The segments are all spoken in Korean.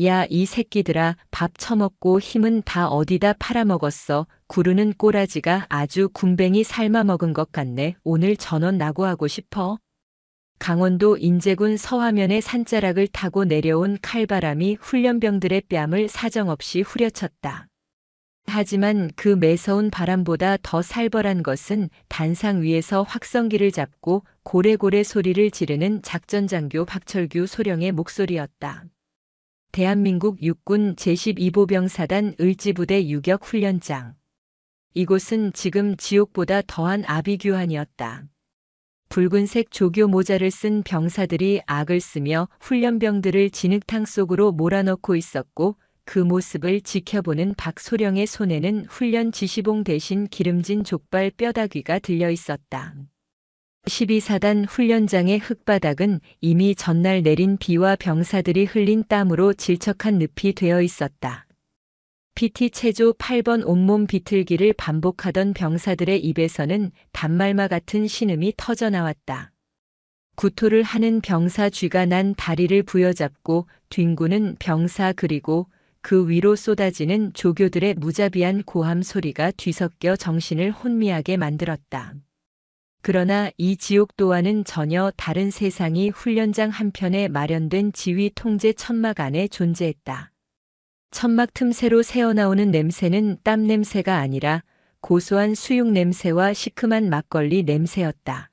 야, 이 새끼들아, 밥 처먹고 힘은 다 어디다 팔아먹었어. 구르는 꼬라지가 아주 군뱅이 삶아먹은 것 같네. 오늘 전원 낙오하고 싶어. 강원도 인제군 서화면의 산자락을 타고 내려온 칼바람이 훈련병들의 뺨을 사정없이 후려쳤다. 하지만 그 매서운 바람보다 더 살벌한 것은 단상 위에서 확성기를 잡고 고래고래 소리를 지르는 작전장교 박철규 소령의 목소리였다. 대한민국 육군 제12보병사단 을지부대 유격훈련장. 이곳은 지금 지옥보다 더한 아비규환이었다. 붉은색 조교 모자를 쓴 병사들이 악을 쓰며 훈련병들을 진흙탕 속으로 몰아넣고 있었고 그 모습을 지켜보는 박소령의 손에는 훈련 지시봉 대신 기름진 족발 뼈다귀가 들려 있었다. 12사단 훈련장의 흙바닥은 이미 전날 내린 비와 병사들이 흘린 땀으로 질척한 늪이 되어 있었다. PT 체조 8번 온몸 비틀기를 반복하던 병사들의 입에서는 단말마 같은 신음이 터져나왔다. 구토를 하는 병사 쥐가 난 다리를 부여잡고 뒹구는 병사 그리고 그 위로 쏟아지는 조교들의 무자비한 고함 소리가 뒤섞여 정신을 혼미하게 만들었다. 그러나 이 지옥 또한은 전혀 다른 세상이 훈련장 한편에 마련된 지휘 통제 천막 안에 존재했다. 천막 틈새로 새어나오는 냄새는 땀 냄새가 아니라 고소한 수육 냄새와 시큼한 막걸리 냄새였다.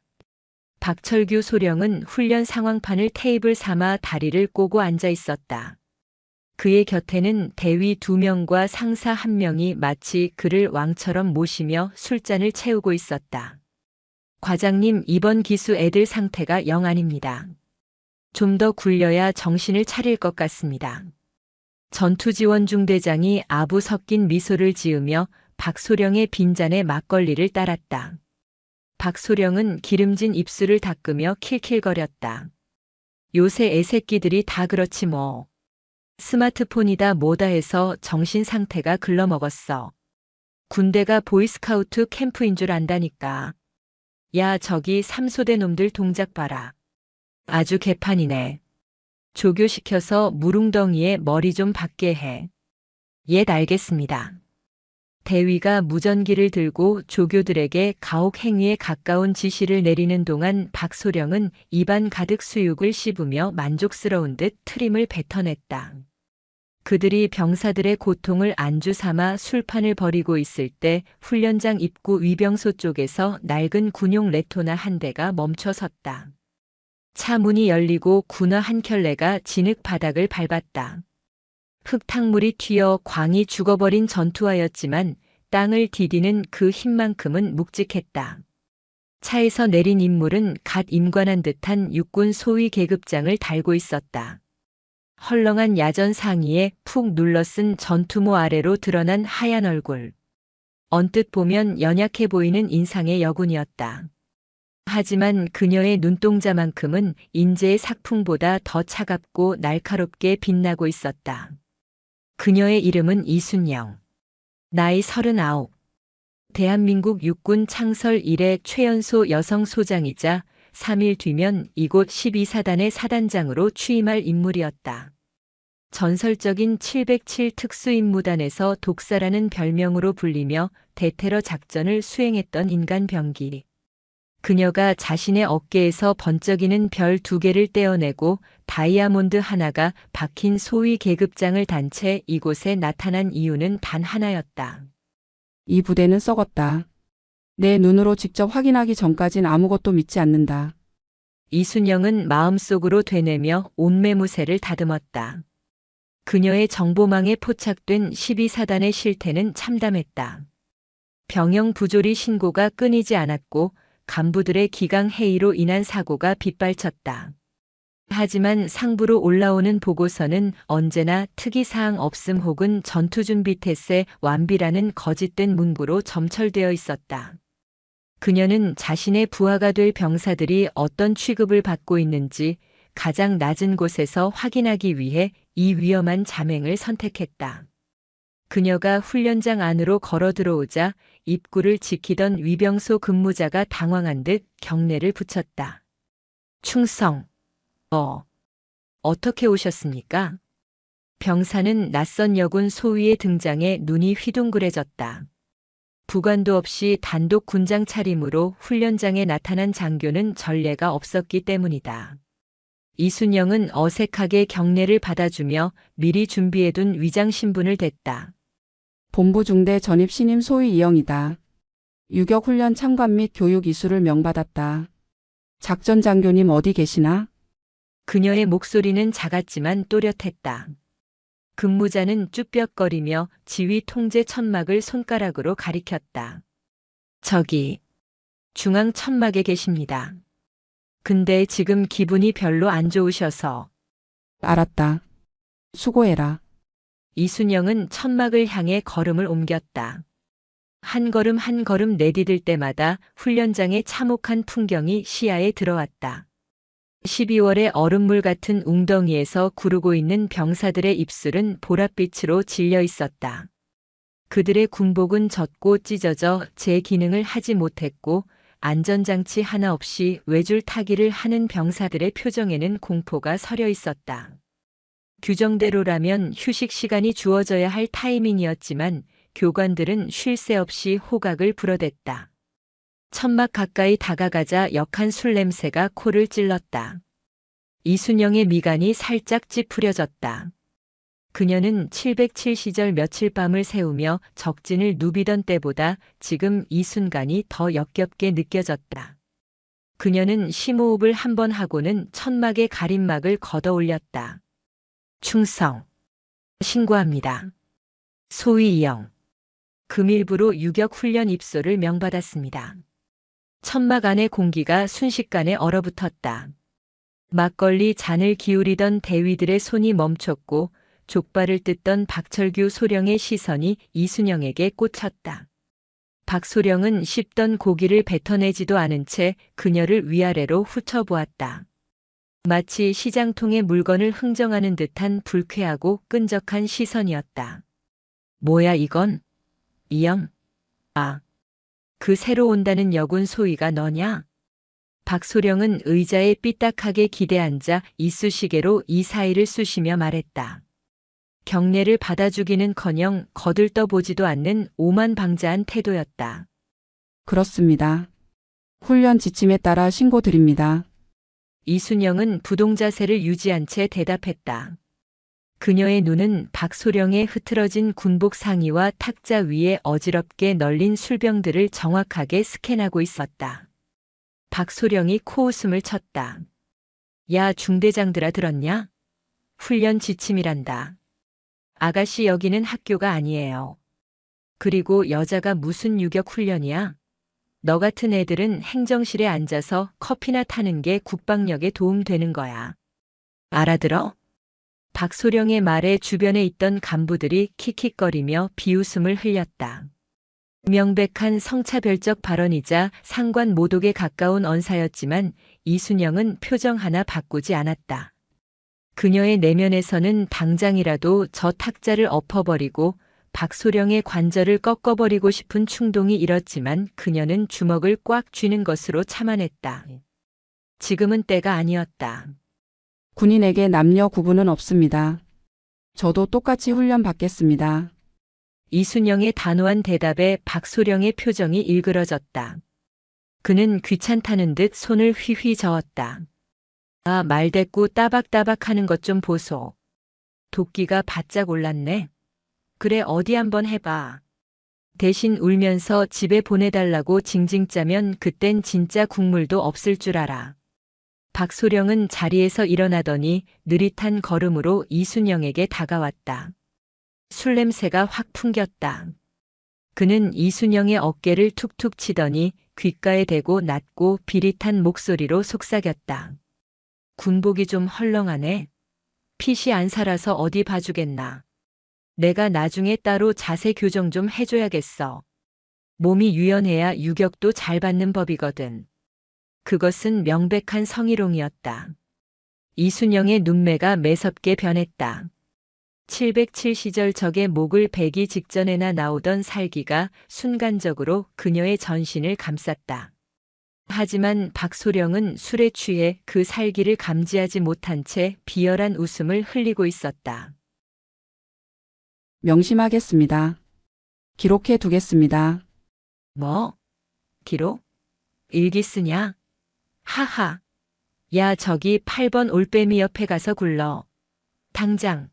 박철규 소령은 훈련 상황판을 테이블 삼아 다리를 꼬고 앉아 있었다. 그의 곁에는 대위 2명과 상사 1명이 마치 그를 왕처럼 모시며 술잔을 채우고 있었다. 과장님, 이번 기수 애들 상태가 영 아닙니다. 좀 더 굴려야 정신을 차릴 것 같습니다. 전투지원중대장이 아부 섞인 미소를 지으며 박소령의 빈잔에 막걸리를 따랐다. 박소령은 기름진 입술을 닦으며 킬킬거렸다. 요새 애새끼들이 다 그렇지 뭐. 스마트폰이다 뭐다 해서 정신 상태가 글러먹었어. 군대가 보이스카우트 캠프인 줄 안다니까. 야, 저기 삼소대 놈들 동작 봐라. 아주 개판이네. 조교시켜서 무릉덩이에 머리 좀 박게 해. 예, 알겠습니다. 대위가 무전기를 들고 조교들에게 가혹 행위에 가까운 지시를 내리는 동안 박소령은 입안 가득 수육을 씹으며 만족스러운 듯 트림을 뱉어냈다. 그들이 병사들의 고통을 안주 삼아 술판을 벌이고 있을 때 훈련장 입구 위병소 쪽에서 낡은 군용 레토나 한 대가 멈춰 섰다. 차 문이 열리고 군화 한 켤레가 진흙 바닥을 밟았다. 흙탕물이 튀어 광이 죽어버린 전투화였지만 땅을 디디는 그 힘만큼은 묵직했다. 차에서 내린 인물은 갓 임관한 듯한 육군 소위 계급장을 달고 있었다. 헐렁한 야전 상의에 푹 눌러쓴 전투모 아래로 드러난 하얀 얼굴. 언뜻 보면 연약해 보이는 인상의 여군이었다. 하지만 그녀의 눈동자만큼은 인재의 삭풍보다 더 차갑고 날카롭게 빛나고 있었다. 그녀의 이름은 이순영. 나이 39. 대한민국 육군 창설 이래 최연소 여성 소장이자 3일 뒤면 이곳 12사단의 사단장으로 취임할 인물이었다. 전설적인 707 특수임무단에서 독사라는 별명으로 불리며 대테러 작전을 수행했던 인간 병기. 그녀가 자신의 어깨에서 번쩍이는 별 2개를 떼어내고 다이아몬드 하나가 박힌 소위 계급장을 단 채 이곳에 나타난 이유는 단 하나였다. 이 부대는 썩었다. 내 눈으로 직접 확인하기 전까진 아무것도 믿지 않는다. 이순영은 마음속으로 되뇌며 온매무새를 다듬었다. 그녀의 정보망에 포착된 12사단의 실태는 참담했다. 병영 부조리 신고가 끊이지 않았고 간부들의 기강 회의로 인한 사고가 빗발쳤다. 하지만 상부로 올라오는 보고서는 언제나 특이사항 없음 혹은 전투준비 태세 완비라는 거짓된 문구로 점철되어 있었다. 그녀는 자신의 부하가 될 병사들이 어떤 취급을 받고 있는지 가장 낮은 곳에서 확인하기 위해 이 위험한 자맹을 선택했다. 그녀가 훈련장 안으로 걸어 들어오자 입구를 지키던 위병소 근무자가 당황한 듯 경례를 붙였다. 충성. 어떻게 오셨습니까? 병사는 낯선 여군 소위의 등장에 눈이 휘둥그레졌다. 부관도 없이 단독 군장 차림으로 훈련장에 나타난 장교는 전례가 없었기 때문이다. 이순영은 어색하게 경례를 받아주며 미리 준비해둔 위장 신분을 댔다. 본부 중대 전입 신임 소위 이영이다. 유격 훈련 참관 및 교육 이수를 명받았다. 작전 장교님 어디 계시나? 그녀의 목소리는 작았지만 또렷했다. 근무자는 쭈뼛거리며 지휘 통제 천막을 손가락으로 가리켰다. 저기, 중앙 천막에 계십니다. 근데 지금 기분이 별로 안 좋으셔서. 알았다. 수고해라. 이순영은 천막을 향해 걸음을 옮겼다. 한 걸음 한 걸음 내디딜 때마다 훈련장의 참혹한 풍경이 시야에 들어왔다. 12월의 얼음물 같은 웅덩이에서 구르고 있는 병사들의 입술은 보랏빛으로 질려 있었다. 그들의 군복은 젖고 찢어져 제 기능을 하지 못했고 안전장치 하나 없이 외줄 타기를 하는 병사들의 표정에는 공포가 서려 있었다. 규정대로라면 휴식 시간이 주어져야 할 타이밍이었지만 교관들은 쉴 새 없이 호각을 불어댔다. 천막 가까이 다가가자 역한 술 냄새가 코를 찔렀다. 이순영의 미간이 살짝 찌푸려졌다. 그녀는 707 시절 며칠 밤을 새우며 적진을 누비던 때보다 지금 이 순간이 더 역겹게 느껴졌다. 그녀는 심호흡을 한 번 하고는 천막의 가림막을 걷어 올렸다. 충성. 신고합니다. 소위 이영. 금일부로 유격 훈련 입소를 명받았습니다. 천막 안의 공기가 순식간에 얼어붙었다. 막걸리 잔을 기울이던 대위들의 손이 멈췄고 족발을 뜯던 박철규 소령의 시선이 이순영에게 꽂혔다. 박소령은 씹던 고기를 뱉어내지도 않은 채 그녀를 위아래로 훑어보았다. 마치 시장통에 물건을 흥정하는 듯한 불쾌하고 끈적한 시선이었다. 뭐야 이건? 이영? 아, 그 새로 온다는 여군 소위가 너냐? 박소령은 의자에 삐딱하게 기대앉아 이쑤시개로 이 사이를 쑤시며 말했다. 경례를 받아주기는커녕 거들떠보지도 않는 오만방자한 태도였다. 그렇습니다. 훈련 지침에 따라 신고드립니다. 이순영은 부동자세를 유지한 채 대답했다. 그녀의 눈은 박소령의 흐트러진 군복 상의와 탁자 위에 어지럽게 널린 술병들을 정확하게 스캔하고 있었다. 박소령이 코웃음을 쳤다. 야 중대장들아 들었냐? 훈련 지침이란다. 아가씨 여기는 학교가 아니에요. 그리고 여자가 무슨 유격 훈련이야? 너 같은 애들은 행정실에 앉아서 커피나 타는 게 국방력에 도움되는 거야. 알아들어? 박소령의 말에 주변에 있던 간부들이 킥킥거리며 비웃음을 흘렸다. 명백한 성차별적 발언이자 상관 모독에 가까운 언사였지만 이순영은 표정 하나 바꾸지 않았다. 그녀의 내면에서는 당장이라도 저 탁자를 엎어버리고 박소령의 관절을 꺾어버리고 싶은 충동이 일었지만 그녀는 주먹을 꽉 쥐는 것으로 참아냈다. 지금은 때가 아니었다. 군인에게 남녀 구분은 없습니다. 저도 똑같이 훈련 받겠습니다. 이순영의 단호한 대답에 박소령의 표정이 일그러졌다. 그는 귀찮다는 듯 손을 휘휘 저었다. 아, 말대꾸 따박따박 하는 것 좀 보소. 도끼가 바짝 올랐네. 그래 어디 한번 해봐. 대신 울면서 집에 보내달라고 징징 짜면 그땐 진짜 국물도 없을 줄 알아. 박소령은 자리에서 일어나더니 느릿한 걸음으로 이순영에게 다가왔다. 술 냄새가 확 풍겼다. 그는 이순영의 어깨를 툭툭 치더니 귓가에 대고 낮고 비릿한 목소리로 속삭였다. 군복이 좀 헐렁하네. 핏이 안 살아서 어디 봐주겠나. 내가 나중에 따로 자세 교정 좀 해줘야겠어. 몸이 유연해야 유격도 잘 받는 법이거든. 그것은 명백한 성희롱이었다. 이순영의 눈매가 매섭게 변했다. 707 시절 적의 목을 베기 직전에나 나오던 살기가 순간적으로 그녀의 전신을 감쌌다. 하지만 박소령은 술에 취해 그 살기를 감지하지 못한 채 비열한 웃음을 흘리고 있었다. 명심하겠습니다. 기록해 두겠습니다. 뭐? 기록? 일기 쓰냐? 하하. 야, 저기 8번 올빼미 옆에 가서 굴러. 당장.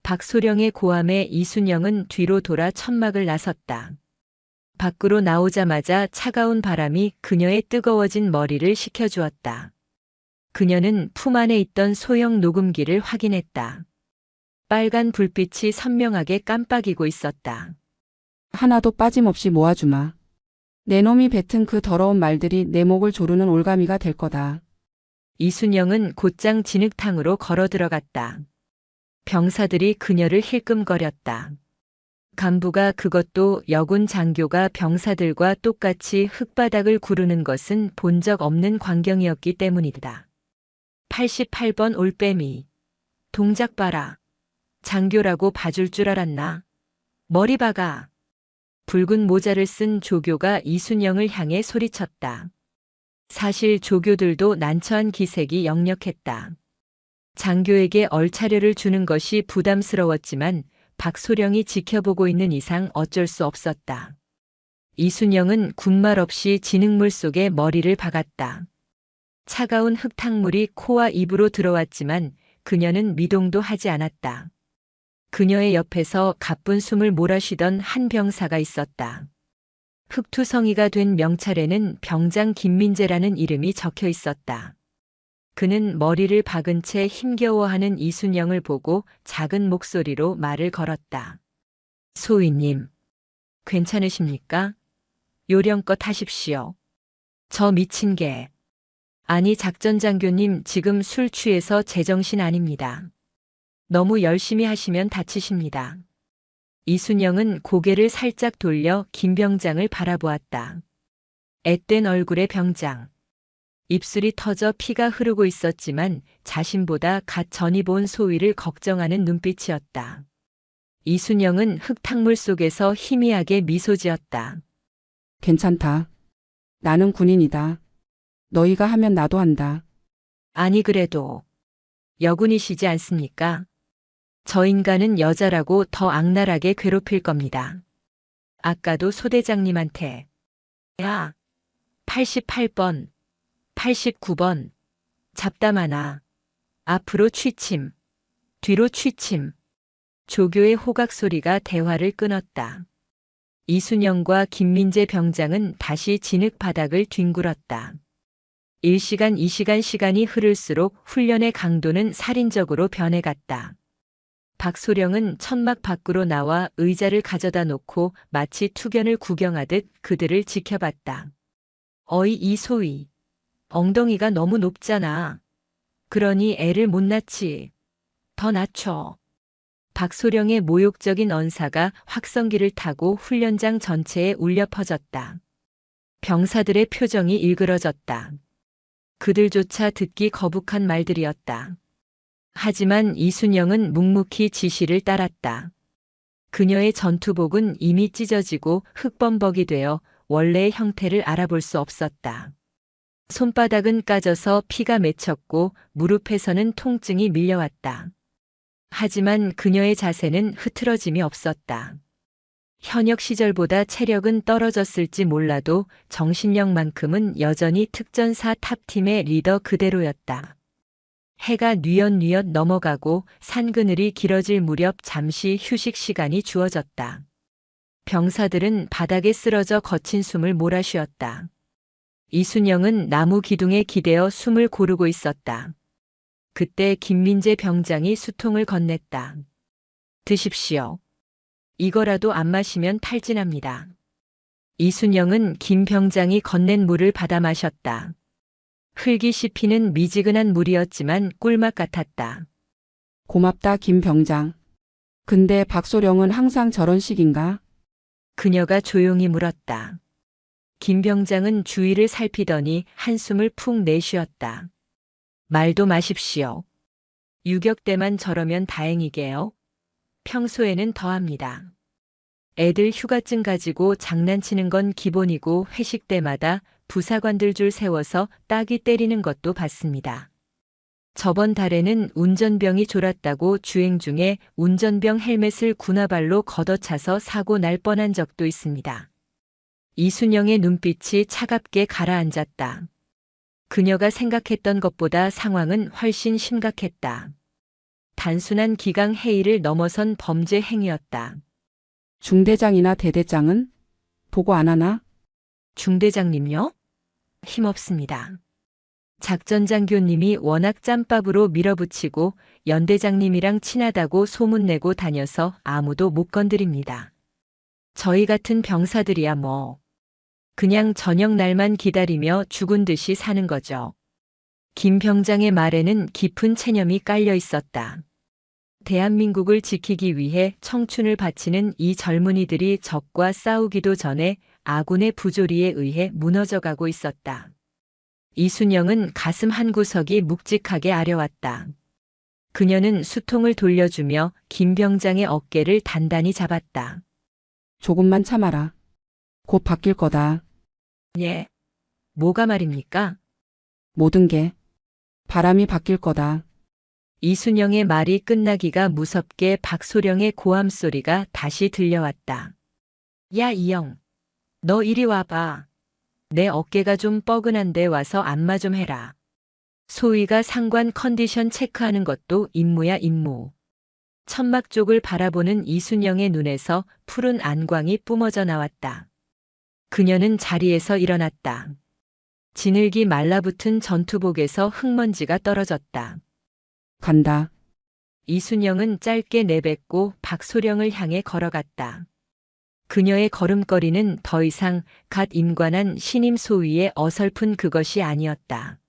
박소령의 고함에 이순영은 뒤로 돌아 천막을 나섰다. 밖으로 나오자마자 차가운 바람이 그녀의 뜨거워진 머리를 식혀주었다. 그녀는 품 안에 있던 소형 녹음기를 확인했다. 빨간 불빛이 선명하게 깜빡이고 있었다. 하나도 빠짐없이 모아주마. 내 놈이 뱉은 그 더러운 말들이 내 목을 조르는 올가미가 될 거다. 이순영은 곧장 진흙탕으로 걸어 들어갔다. 병사들이 그녀를 힐끔거렸다. 간부가 그것도 여군 장교가 병사들과 똑같이 흙바닥을 구르는 것은 본 적 없는 광경이었기 때문이다. 88번 올빼미. 동작 봐라. 장교라고 봐줄 줄 알았나? 머리 박아. 붉은 모자를 쓴 조교가 이순영을 향해 소리쳤다. 사실 조교들도 난처한 기색이 역력했다. 장교에게 얼차려를 주는 것이 부담스러웠지만 박소령이 지켜보고 있는 이상 어쩔 수 없었다. 이순영은 군말 없이 진흙물 속에 머리를 박았다. 차가운 흙탕물이 코와 입으로 들어왔지만 그녀는 미동도 하지 않았다. 그녀의 옆에서 가쁜 숨을 몰아쉬던 한 병사가 있었다. 흙투성이가 된 명찰에는 병장 김민재라는 이름이 적혀 있었다. 그는 머리를 박은 채 힘겨워하는 이순영을 보고 작은 목소리로 말을 걸었다. 소위님, 괜찮으십니까? 요령껏 하십시오. 저 미친 개. 아니 작전장교님 지금 술 취해서 제정신 아닙니다. 너무 열심히 하시면 다치십니다. 이순영은 고개를 살짝 돌려 김 병장을 바라보았다. 앳된 얼굴의 병장. 입술이 터져 피가 흐르고 있었지만 자신보다 갓 전이 본 소위를 걱정하는 눈빛이었다. 이순영은 흙탕물 속에서 희미하게 미소 지었다. 괜찮다. 나는 군인이다. 너희가 하면 나도 한다. 아니 그래도 여군이시지 않습니까? 저 인간은 여자라고 더 악랄하게 괴롭힐 겁니다. 아까도 소대장님한테 야, 88번, 89번 잡담하나. 앞으로 취침, 뒤로 취침. 조교의 호각 소리가 대화를 끊었다. 이순영과 김민재 병장은 다시 진흙 바닥을 뒹굴었다. 1시간 2시간 시간이 흐를수록 훈련의 강도는 살인적으로 변해갔다. 박소령은 천막 밖으로 나와 의자를 가져다 놓고 마치 투견을 구경하듯 그들을 지켜봤다. 어이 이소희. 엉덩이가 너무 높잖아. 그러니 애를 못 낳지. 더 낮춰. 박소령의 모욕적인 언사가 확성기를 타고 훈련장 전체에 울려 퍼졌다. 병사들의 표정이 일그러졌다. 그들조차 듣기 거북한 말들이었다. 하지만 이순영은 묵묵히 지시를 따랐다. 그녀의 전투복은 이미 찢어지고 흙범벅이 되어 원래의 형태를 알아볼 수 없었다. 손바닥은 까져서 피가 맺혔고 무릎에서는 통증이 밀려왔다. 하지만 그녀의 자세는 흐트러짐이 없었다. 현역 시절보다 체력은 떨어졌을지 몰라도 정신력만큼은 여전히 특전사 탑팀의 리더 그대로였다. 해가 뉘엿뉘엿 넘어가고 산그늘이 길어질 무렵 잠시 휴식 시간이 주어졌다. 병사들은 바닥에 쓰러져 거친 숨을 몰아쉬었다. 이순영은 나무 기둥에 기대어 숨을 고르고 있었다. 그때 김민재 병장이 수통을 건넸다. 드십시오. 이거라도 안 마시면 탈진합니다. 이순영은 김 병장이 건넨 물을 받아 마셨다. 흙이 씹히는 미지근한 물이었지만 꿀맛 같았다. 고맙다 김 병장. 근데 박소령은 항상 저런 식인가? 그녀가 조용히 물었다. 김 병장은 주위를 살피더니 한숨을 푹 내쉬었다. 말도 마십시오. 유격 때만 저러면 다행이게요. 평소에는 더합니다. 애들 휴가증 가지고 장난치는 건 기본이고 회식 때마다 부사관들 줄 세워서 따귀 때리는 것도 봤습니다. 저번 달에는 운전병이 졸았다고 주행 중에 운전병 헬멧을 군화발로 걷어차서 사고 날 뻔한 적도 있습니다. 이순영의 눈빛이 차갑게 가라앉았다. 그녀가 생각했던 것보다 상황은 훨씬 심각했다. 단순한 기강 해이를 넘어선 범죄 행위였다. 중대장이나 대대장은 보고 안 하나? 중대장님요? 힘없습니다. 작전장교님이 워낙 짬밥으로 밀어붙이고 연대장님이랑 친하다고 소문내고 다녀서 아무도 못 건드립니다. 저희 같은 병사들이야 뭐. 그냥 저녁 날만 기다리며 죽은 듯이 사는 거죠. 김 병장의 말에는 깊은 체념이 깔려 있었다. 대한민국을 지키기 위해 청춘을 바치는 이 젊은이들이 적과 싸우기도 전에 아군의 부조리에 의해 무너져가고 있었다. 이순영은 가슴 한구석이 묵직하게 아려왔다. 그녀는 수통을 돌려주며 김 병장의 어깨를 단단히 잡았다. 조금만 참아라. 곧 바뀔 거다. 예. 뭐가 말입니까? 모든 게. 바람이 바뀔 거다. 이순영의 말이 끝나기가 무섭게 박소령의 고함 소리가 다시 들려왔다. 야, 이영. 너 이리 와봐. 내 어깨가 좀 뻐근한데 와서 안마 좀 해라. 소위가 상관 컨디션 체크하는 것도 임무야, 임무. 천막 쪽을 바라보는 이순영의 눈에서 푸른 안광이 뿜어져 나왔다. 그녀는 자리에서 일어났다. 지늘기 말라붙은 전투복에서 흙먼지가 떨어졌다. 간다. 이순영은 짧게 내뱉고 박소령을 향해 걸어갔다. 그녀의 걸음걸이는 더 이상 갓 임관한 신임 소위의 어설픈 그것이 아니었다.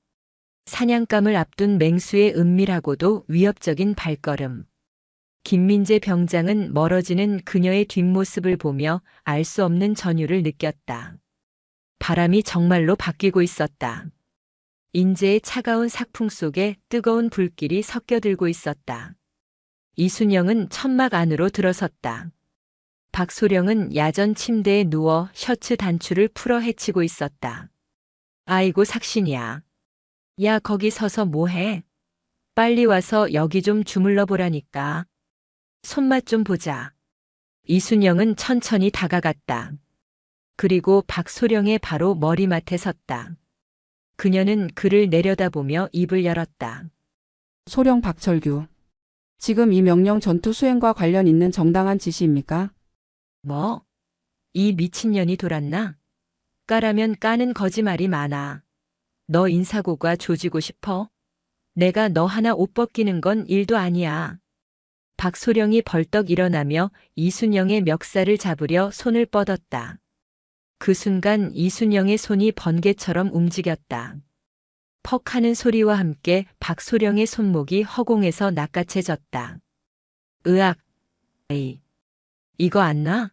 사냥감을 앞둔 맹수의 은밀하고도 위협적인 발걸음. 김민재 병장은 멀어지는 그녀의 뒷모습을 보며 알 수 없는 전율을 느꼈다. 바람이 정말로 바뀌고 있었다. 인재의 차가운 삭풍 속에 뜨거운 불길이 섞여들고 있었다. 이순영은 천막 안으로 들어섰다. 박소령은 야전 침대에 누워 셔츠 단추를 풀어 헤치고 있었다. 아이고 삭신이야. 야 거기 서서 뭐해? 빨리 와서 여기 좀 주물러 보라니까. 손맛 좀 보자. 이순영은 천천히 다가갔다. 그리고 박소령의 바로 머리맡에 섰다. 그녀는 그를 내려다보며 입을 열었다. 소령 박철규. 지금 이 명령 전투 수행과 관련 있는 정당한 지시입니까? 뭐? 이 미친년이 돌았나? 까라면 까는 거짓말이 많아. 너 인사고가 조지고 싶어? 내가 너 하나 옷 벗기는 건 일도 아니야. 박소령이 벌떡 일어나며 이순영의 멱살을 잡으려 손을 뻗었다. 그 순간 이순영의 손이 번개처럼 움직였다. 퍽 하는 소리와 함께 박소령의 손목이 허공에서 낚아채졌다. 으악! 에이! 이거 안 나?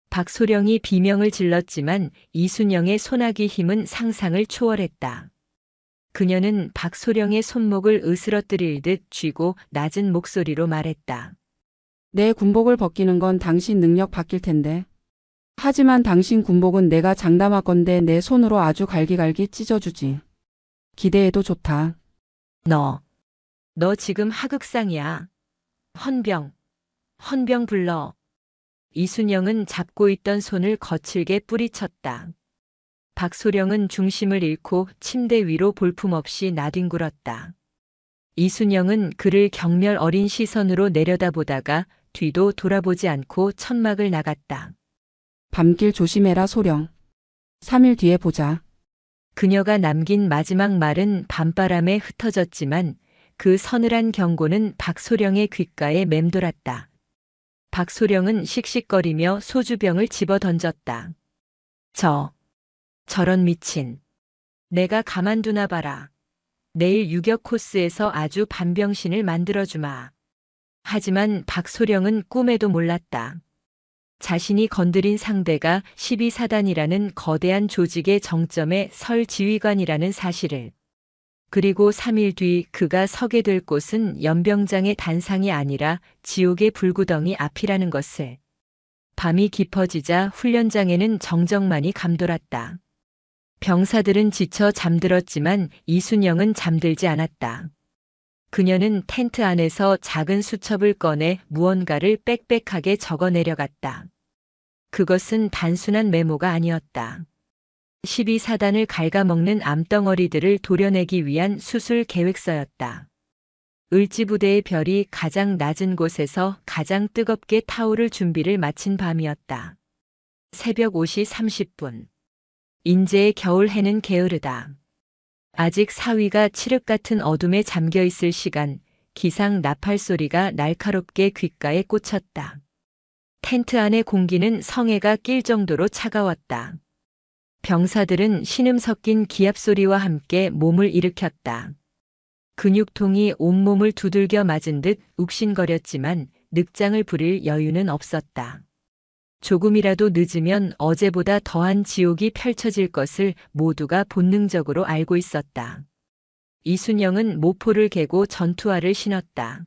박소령이 비명을 질렀지만 이순영의 손아귀 힘은 상상을 초월했다. 그녀는 박소령의 손목을 으스러뜨릴 듯 쥐고 낮은 목소리로 말했다. 내 군복을 벗기는 건 당신 능력 바뀔 텐데. 하지만 당신 군복은 내가 장담하건대 내 손으로 아주 갈기갈기 찢어주지. 기대해도 좋다. 너 지금 하극상이야. 헌병 불러. 이순영은 잡고 있던 손을 거칠게 뿌리쳤다. 박소령은 중심을 잃고 침대 위로 볼품없이 나뒹굴었다. 이순영은 그를 경멸 어린 시선으로 내려다보다가 뒤도 돌아보지 않고 천막을 나갔다. 밤길 조심해라 소령. 3일 뒤에 보자. 그녀가 남긴 마지막 말은 밤바람에 흩어졌지만 그 서늘한 경고는 박소령의 귓가에 맴돌았다. 박소령은 씩씩거리며 소주병을 집어 던졌다. 저런 미친. 내가 가만두나 봐라. 내일 유격 코스에서 아주 반병신을 만들어주마. 하지만 박소령은 꿈에도 몰랐다. 자신이 건드린 상대가 12사단이라는 거대한 조직의 정점에 설 지휘관이라는 사실을. 그리고 3일 뒤 그가 서게 될 곳은 연병장의 단상이 아니라 지옥의 불구덩이 앞이라는 것을. 밤이 깊어지자 훈련장에는 정적만이 감돌았다. 병사들은 지쳐 잠들었지만 이순영은 잠들지 않았다. 그녀는 텐트 안에서 작은 수첩을 꺼내 무언가를 빽빽하게 적어 내려갔다. 그것은 단순한 메모가 아니었다. 12사단을 갉아먹는 암덩어리들을 도려내기 위한 수술 계획서였다. 을지부대의 별이 가장 낮은 곳에서 가장 뜨겁게 타오를 준비를 마친 밤이었다. 새벽 5시 30분. 인제의 겨울 해는 게으르다. 아직 사위가 칠흑 같은 어둠에 잠겨 있을 시간, 기상 나팔 소리가 날카롭게 귓가에 꽂혔다. 텐트 안의 공기는 성에가 낄 정도로 차가웠다. 병사들은 신음 섞인 기합 소리와 함께 몸을 일으켰다. 근육통이 온몸을 두들겨 맞은 듯 욱신거렸지만 늑장을 부릴 여유는 없었다. 조금이라도 늦으면 어제보다 더한 지옥이 펼쳐질 것을 모두가 본능적으로 알고 있었다. 이순영은 모포를 개고 전투화를 신었다.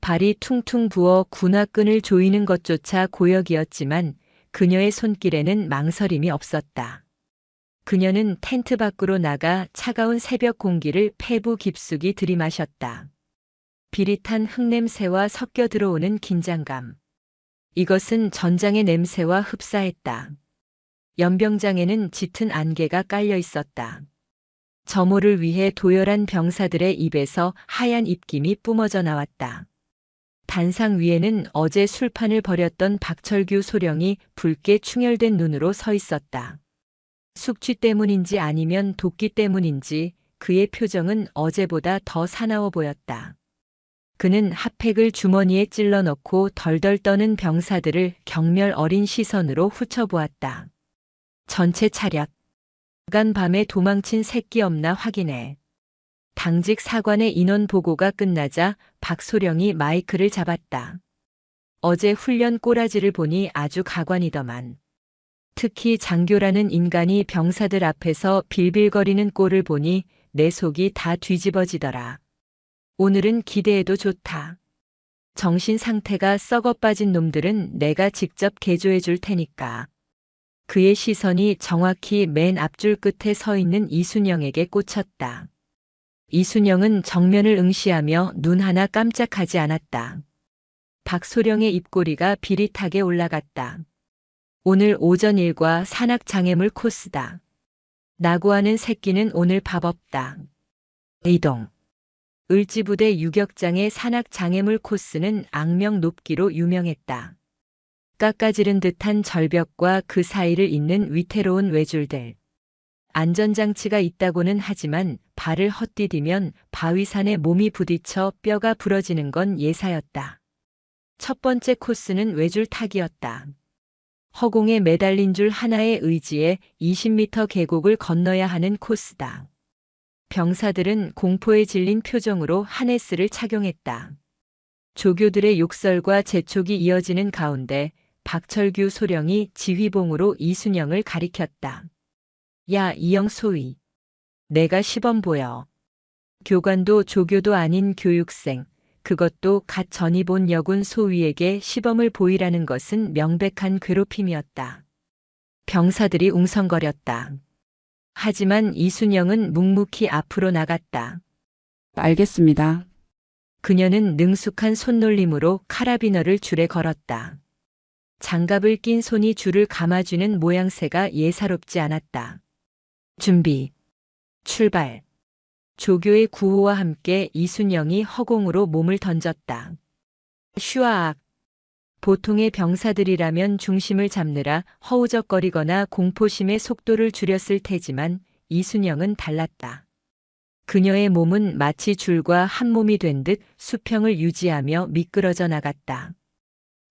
발이 퉁퉁 부어 군화끈을 조이는 것조차 고역이었지만 그녀의 손길에는 망설임이 없었다. 그녀는 텐트 밖으로 나가 차가운 새벽 공기를 폐부 깊숙이 들이마셨다. 비릿한 흙냄새와 섞여 들어오는 긴장감. 이것은 전장의 냄새와 흡사했다. 연병장에는 짙은 안개가 깔려 있었다. 점호를 위해 도열한 병사들의 입에서 하얀 입김이 뿜어져 나왔다. 단상 위에는 어제 술판을 벌였던 박철규 소령이 붉게 충혈된 눈으로 서 있었다. 숙취 때문인지 아니면 도끼 때문인지 그의 표정은 어제보다 더 사나워 보였다. 그는 핫팩을 주머니에 찔러 넣고 덜덜 떠는 병사들을 경멸 어린 시선으로 훑어보았다. 전체 차렷. 야간 밤에 도망친 새끼 없나 확인해. 당직 사관의 인원 보고가 끝나자 박소령이 마이크를 잡았다. 어제 훈련 꼬라지를 보니 아주 가관이더만. 특히 장교라는 인간이 병사들 앞에서 빌빌거리는 꼴을 보니 내 속이 다 뒤집어지더라. 오늘은 기대해도 좋다. 정신 상태가 썩어 빠진 놈들은 내가 직접 개조해 줄 테니까. 그의 시선이 정확히 맨 앞줄 끝에 서 있는 이순영에게 꽂혔다. 이순영은 정면을 응시하며 눈 하나 깜짝하지 않았다. 박소령의 입꼬리가 비릿하게 올라갔다. 오늘 오전 일과 산악 장애물 코스다. 나고하는 새끼는 오늘 밥 없다. 이동. 을지부대 유격장의 산악 장애물 코스는 악명 높기로 유명했다. 깎아지른 듯한 절벽과 그 사이를 잇는 위태로운 외줄들. 안전장치가 있다고는 하지만 발을 헛디디면 바위산에 몸이 부딪혀 뼈가 부러지는 건 예사였다. 첫 번째 코스는 외줄 타기였다. 허공에 매달린 줄 하나의 의지에 20m 계곡을 건너야 하는 코스다. 병사들은 공포에 질린 표정으로 하네스를 착용했다. 조교들의 욕설과 재촉이 이어지는 가운데 박철규 소령이 지휘봉으로 이순영을 가리켰다. 야, 이영 소위. 내가 시범 보여. 교관도 조교도 아닌 교육생, 그것도 갓 전입 온 여군 소위에게 시범을 보이라는 것은 명백한 괴롭힘이었다. 병사들이 웅성거렸다. 하지만 이순영은 묵묵히 앞으로 나갔다. 알겠습니다. 그녀는 능숙한 손놀림으로 카라비너를 줄에 걸었다. 장갑을 낀 손이 줄을 감아주는 모양새가 예사롭지 않았다. 준비. 출발. 조교의 구호와 함께 이순영이 허공으로 몸을 던졌다. 슈아악. 보통의 병사들이라면 중심을 잡느라 허우적거리거나 공포심의 속도를 줄였을 테지만 이순영은 달랐다. 그녀의 몸은 마치 줄과 한 몸이 된 듯 수평을 유지하며 미끄러져 나갔다.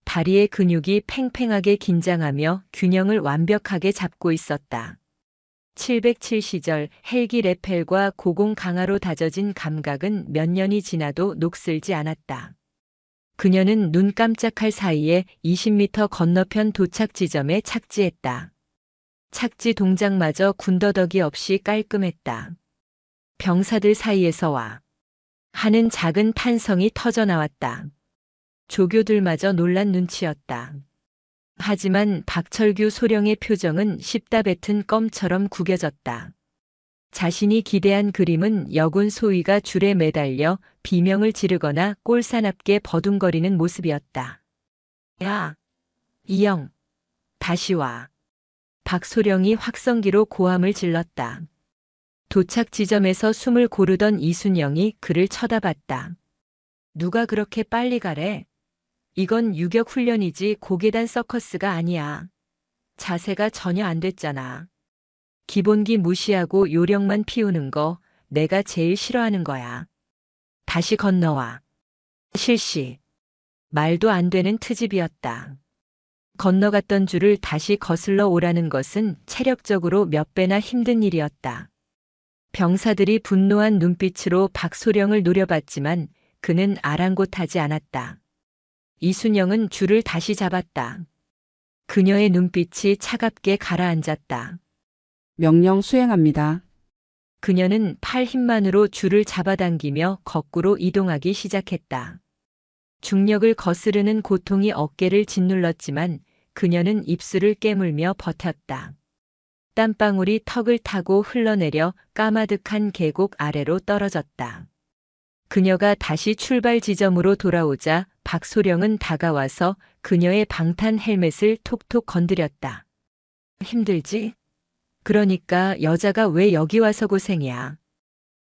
다리의 근육이 팽팽하게 긴장하며 균형을 완벽하게 잡고 있었다. 707 시절 헬기 레펠과 고공 강화로 다져진 감각은 몇 년이 지나도 녹슬지 않았다. 그녀는 눈 깜짝할 사이에 20m 건너편 도착 지점에 착지했다. 착지 동작마저 군더더기 없이 깔끔했다. 병사들 사이에서 와 하는 작은 탄성이 터져 나왔다. 조교들마저 놀란 눈치였다. 하지만 박철규 소령의 표정은 씹다 뱉은 껌처럼 구겨졌다. 자신이 기대한 그림은 여군 소위가 줄에 매달려 비명을 지르거나 꼴사납게 버둥거리는 모습이었다. 야, 이영, 다시 와. 박소령이 확성기로 고함을 질렀다. 도착 지점에서 숨을 고르던 이순영이 그를 쳐다봤다. 누가 그렇게 빨리 가래? 이건 유격 훈련이지 고계단 서커스가 아니야. 자세가 전혀 안 됐잖아. 기본기 무시하고 요령만 피우는 거 내가 제일 싫어하는 거야. 다시 건너와. 실시. 말도 안 되는 트집이었다. 건너갔던 줄을 다시 거슬러 오라는 것은 체력적으로 몇 배나 힘든 일이었다. 병사들이 분노한 눈빛으로 박소령을 노려봤지만 그는 아랑곳하지 않았다. 이순영은 줄을 다시 잡았다. 그녀의 눈빛이 차갑게 가라앉았다. 명령 수행합니다. 그녀는 팔 힘만으로 줄을 잡아당기며 거꾸로 이동하기 시작했다. 중력을 거스르는 고통이 어깨를 짓눌렀지만 그녀는 입술을 깨물며 버텼다. 땀방울이 턱을 타고 흘러내려 까마득한 계곡 아래로 떨어졌다. 그녀가 다시 출발 지점으로 돌아오자 박소령은 다가와서 그녀의 방탄 헬멧을 톡톡 건드렸다. 힘들지? 그러니까 여자가 왜 여기 와서 고생이야.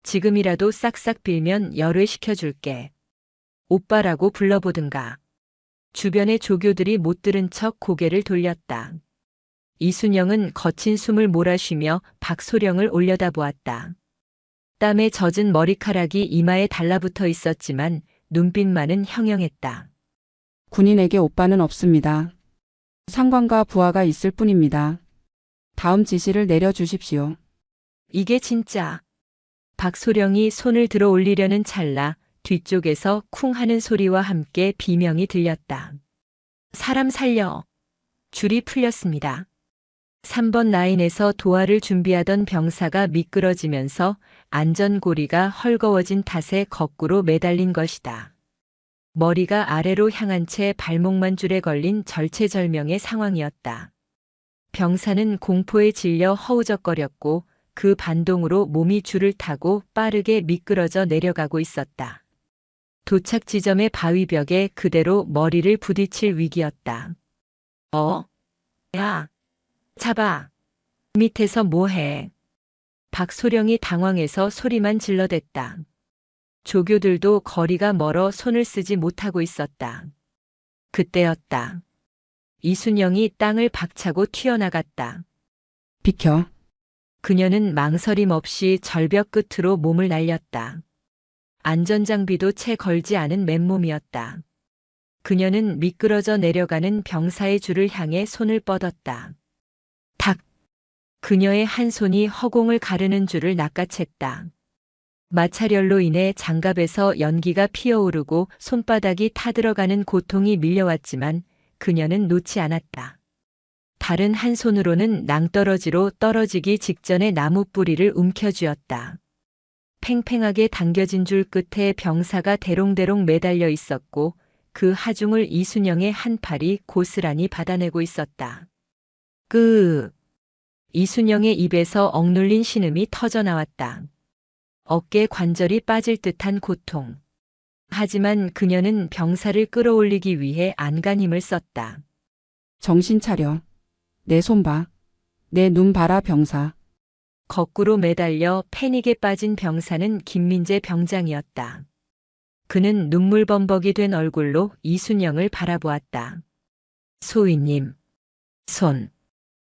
지금이라도 싹싹 빌면 열외시켜줄게. 오빠라고 불러보든가. 주변의 조교들이 못 들은 척 고개를 돌렸다. 이순영은 거친 숨을 몰아쉬며 박소령을 올려다보았다. 땀에 젖은 머리카락이 이마에 달라붙어 있었지만 눈빛만은 형형했다. 군인에게 오빠는 없습니다. 상관과 부하가 있을 뿐입니다. 다음 지시를 내려주십시오. 이게 진짜. 박소령이 손을 들어 올리려는 찰나 뒤쪽에서 쿵 하는 소리와 함께 비명이 들렸다. 사람 살려. 줄이 풀렸습니다. 3번 라인에서 도하를 준비하던 병사가 미끄러지면서 안전고리가 헐거워진 탓에 거꾸로 매달린 것이다. 머리가 아래로 향한 채 발목만 줄에 걸린 절체절명의 상황이었다. 병사는 공포에 질려 허우적거렸고 그 반동으로 몸이 줄을 타고 빠르게 미끄러져 내려가고 있었다. 도착 지점의 바위벽에 그대로 머리를 부딪힐 위기였다. 야, 잡아. 밑에서 뭐해? 박소령이 당황해서 소리만 질러댔다. 조교들도 거리가 멀어 손을 쓰지 못하고 있었다. 그때였다. 이순영이 땅을 박차고 튀어나갔다. 비켜. 그녀는 망설임 없이 절벽 끝으로 몸을 날렸다. 안전장비도 채 걸지 않은 맨몸이었다. 그녀는 미끄러져 내려가는 병사의 줄을 향해 손을 뻗었다. 탁! 그녀의 한 손이 허공을 가르는 줄을 낚아챘다. 마찰열로 인해 장갑에서 연기가 피어오르고 손바닥이 타들어가는 고통이 밀려왔지만 그녀는 놓지 않았다. 다른 한 손으로는 낭떠러지로 떨어지기 직전의 나무 뿌리를 움켜쥐었다. 팽팽하게 당겨진 줄 끝에 병사가 대롱대롱 매달려 있었고 그 하중을 이순영의 한 팔이 고스란히 받아내고 있었다. 이순영의 입에서 억눌린 신음이 터져나왔다. 어깨 관절이 빠질 듯한 고통. 하지만 그녀는 병사를 끌어올리기 위해 안간 힘을 썼다. 정신 차려. 내 손 봐. 내 눈 봐라 병사. 거꾸로 매달려 패닉에 빠진 병사는 김민재 병장이었다. 그는 눈물범벅이 된 얼굴로 이순영을 바라보았다. 소위님.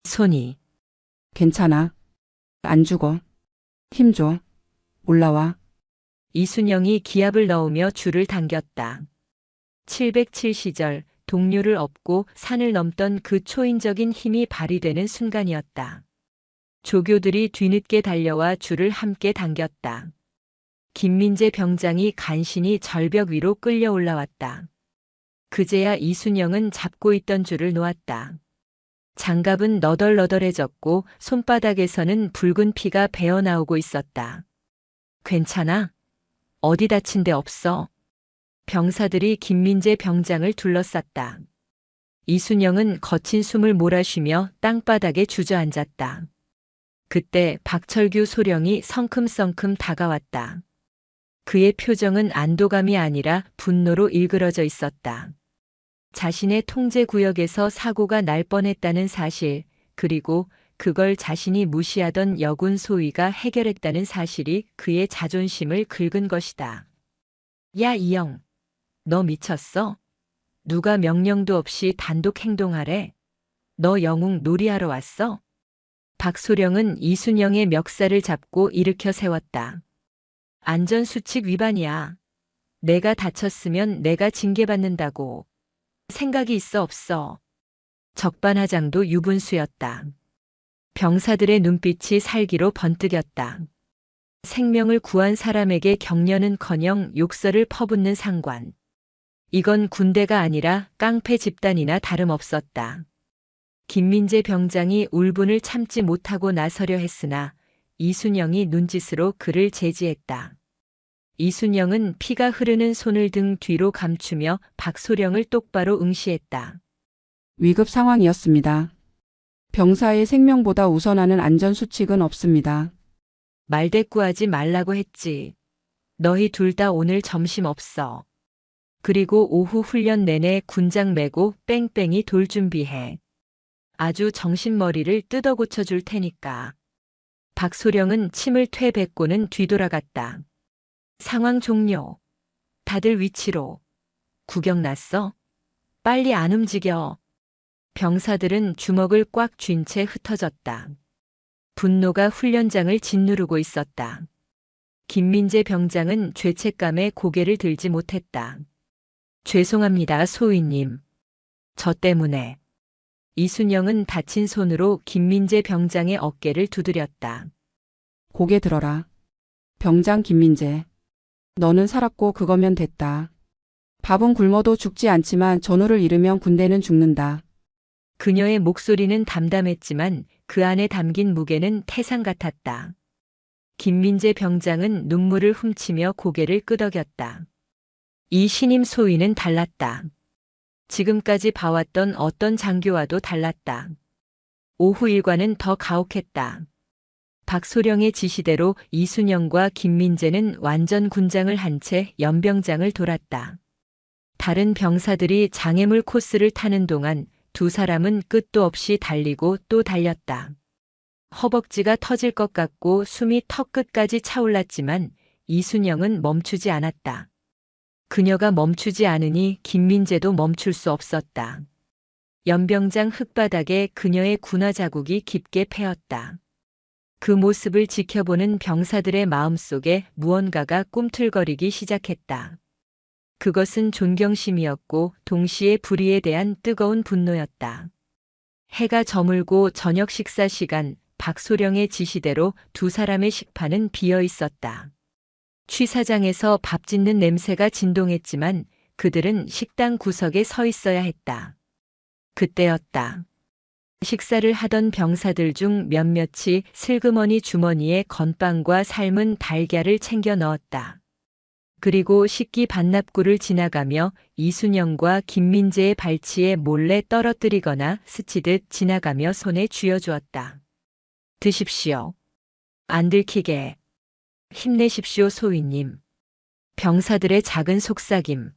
손이. 괜찮아. 안 죽어. 힘 줘. 올라와. 이순영이 기압을 넣으며 줄을 당겼다. 707시절 동료를 업고 산을 넘던 그 초인적인 힘이 발휘되는 순간이었다. 조교들이 뒤늦게 달려와 줄을 함께 당겼다. 김민재 병장이 간신히 절벽 위로 끌려 올라왔다. 그제야 이순영은 잡고 있던 줄을 놓았다. 장갑은 너덜너덜해졌고 손바닥에서는 붉은 피가 배어나오고 있었다. 괜찮아? 어디 다친 데 없어? 병사들이 김민재 병장을 둘러쌌다. 이순영은 거친 숨을 몰아쉬며 땅바닥에 주저앉았다. 그때 박철규 소령이 성큼성큼 다가왔다. 그의 표정은 안도감이 아니라 분노로 일그러져 있었다. 자신의 통제 구역에서 사고가 날 뻔했다는 사실, 그리고 그걸 자신이 무시하던 여군 소위가 해결했다는 사실이 그의 자존심을 긁은 것이다. 야, 이영, 너 미쳤어? 누가 명령도 없이 단독 행동하래? 너 영웅 놀이하러 왔어? 박소령은 이순영의 멱살을 잡고 일으켜 세웠다. 안전수칙 위반이야. 내가 다쳤으면 내가 징계받는다고. 생각이 있어 없어. 적반하장도 유분수였다. 병사들의 눈빛이 살기로 번뜩였다. 생명을 구한 사람에게 격려는커녕 욕설을 퍼붓는 상관. 이건 군대가 아니라 깡패 집단이나 다름없었다. 김민재 병장이 울분을 참지 못하고 나서려 했으나 이순영이 눈짓으로 그를 제지했다. 이순영은 피가 흐르는 손을 등 뒤로 감추며 박소령을 똑바로 응시했다. 위급 상황이었습니다. 병사의 생명보다 우선하는 안전수칙은 없습니다. 말대꾸하지 말라고 했지. 너희 둘 다 오늘 점심 없어. 그리고 오후 훈련 내내 군장 메고 뺑뺑이 돌 준비해. 아주 정신머리를 뜯어 고쳐줄 테니까. 박소령은 침을 퇴뱉고는 뒤돌아갔다. 상황 종료. 다들 위치로. 구경 났어? 빨리 안 움직여. 병사들은 주먹을 꽉 쥔 채 흩어졌다. 분노가 훈련장을 짓누르고 있었다. 김민재 병장은 죄책감에 고개를 들지 못했다. 죄송합니다, 소위님. 저 때문에. 이순영은 다친 손으로 김민재 병장의 어깨를 두드렸다. 고개 들어라. 병장 김민재. 너는 살았고 그거면 됐다. 밥은 굶어도 죽지 않지만 전우를 잃으면 군대는 죽는다. 그녀의 목소리는 담담했지만 그 안에 담긴 무게는 태산 같았다. 김민재 병장은 눈물을 훔치며 고개를 끄덕였다. 이 신임 소위는 달랐다. 지금까지 봐왔던 어떤 장교와도 달랐다. 오후 일과는 더 가혹했다. 박소령의 지시대로 이순영과 김민재는 완전 군장을 한 채 연병장을 돌았다. 다른 병사들이 장애물 코스를 타는 동안 두 사람은 끝도 없이 달리고 또 달렸다. 허벅지가 터질 것 같고 숨이 턱끝까지 차올랐지만 이순영은 멈추지 않았다. 그녀가 멈추지 않으니 김민재도 멈출 수 없었다. 연병장 흙바닥에 그녀의 군화 자국이 깊게 패였다. 그 모습을 지켜보는 병사들의 마음속에 무언가가 꿈틀거리기 시작했다. 그것은 존경심이었고 동시에 불의에 대한 뜨거운 분노였다. 해가 저물고 저녁 식사 시간, 박소령의 지시대로 두 사람의 식판은 비어 있었다. 취사장에서 밥 짓는 냄새가 진동했지만 그들은 식당 구석에 서 있어야 했다. 그때였다. 식사를 하던 병사들 중 몇몇이 슬그머니 주머니에 건빵과 삶은 달걀을 챙겨 넣었다. 그리고 식기 반납구를 지나가며 이순영과 김민재의 발치에 몰래 떨어뜨리거나 스치듯 지나가며 손에 쥐어주었다. 드십시오. 안 들키게. 힘내십시오, 소위님. 병사들의 작은 속삭임.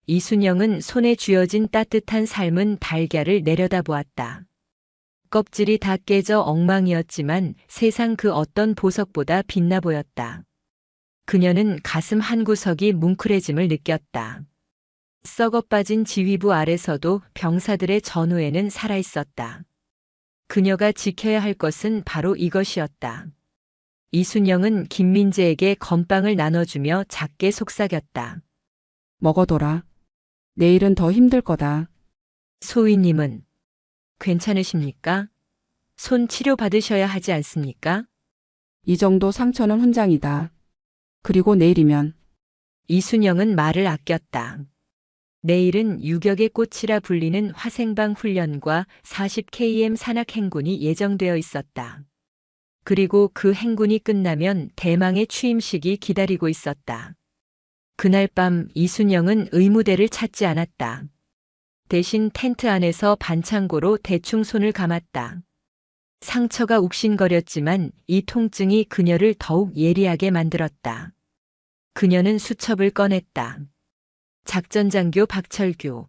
이순영은 손에 쥐어진 따뜻한 삶은 달걀을 내려다보았다. 껍질이 다 깨져 엉망이었지만 세상 그 어떤 보석보다 빛나 보였다. 그녀는 가슴 한구석이 뭉클해짐을 느꼈다. 썩어 빠진 지휘부 아래서도 병사들의 전후에는 살아있었다. 그녀가 지켜야 할 것은 바로 이것이었다. 이순영은 김민재에게 건빵을 나눠주며 작게 속삭였다. 먹어둬라. 내일은 더 힘들 거다. 소위님은 괜찮으십니까? 손 치료 받으셔야 하지 않습니까? 이 정도 상처는 훈장이다. 그리고 내일이면 이순영은 말을 아꼈다. 내일은 유격의 꽃이라 불리는 화생방 훈련과 40km 산악 행군이 예정되어 있었다. 그리고 그 행군이 끝나면 대망의 취임식이 기다리고 있었다. 그날 밤 이순영은 의무대를 찾지 않았다. 대신 텐트 안에서 반창고로 대충 손을 감았다. 상처가 욱신거렸지만 이 통증이 그녀를 더욱 예리하게 만들었다. 그녀는 수첩을 꺼냈다. 작전장교 박철규.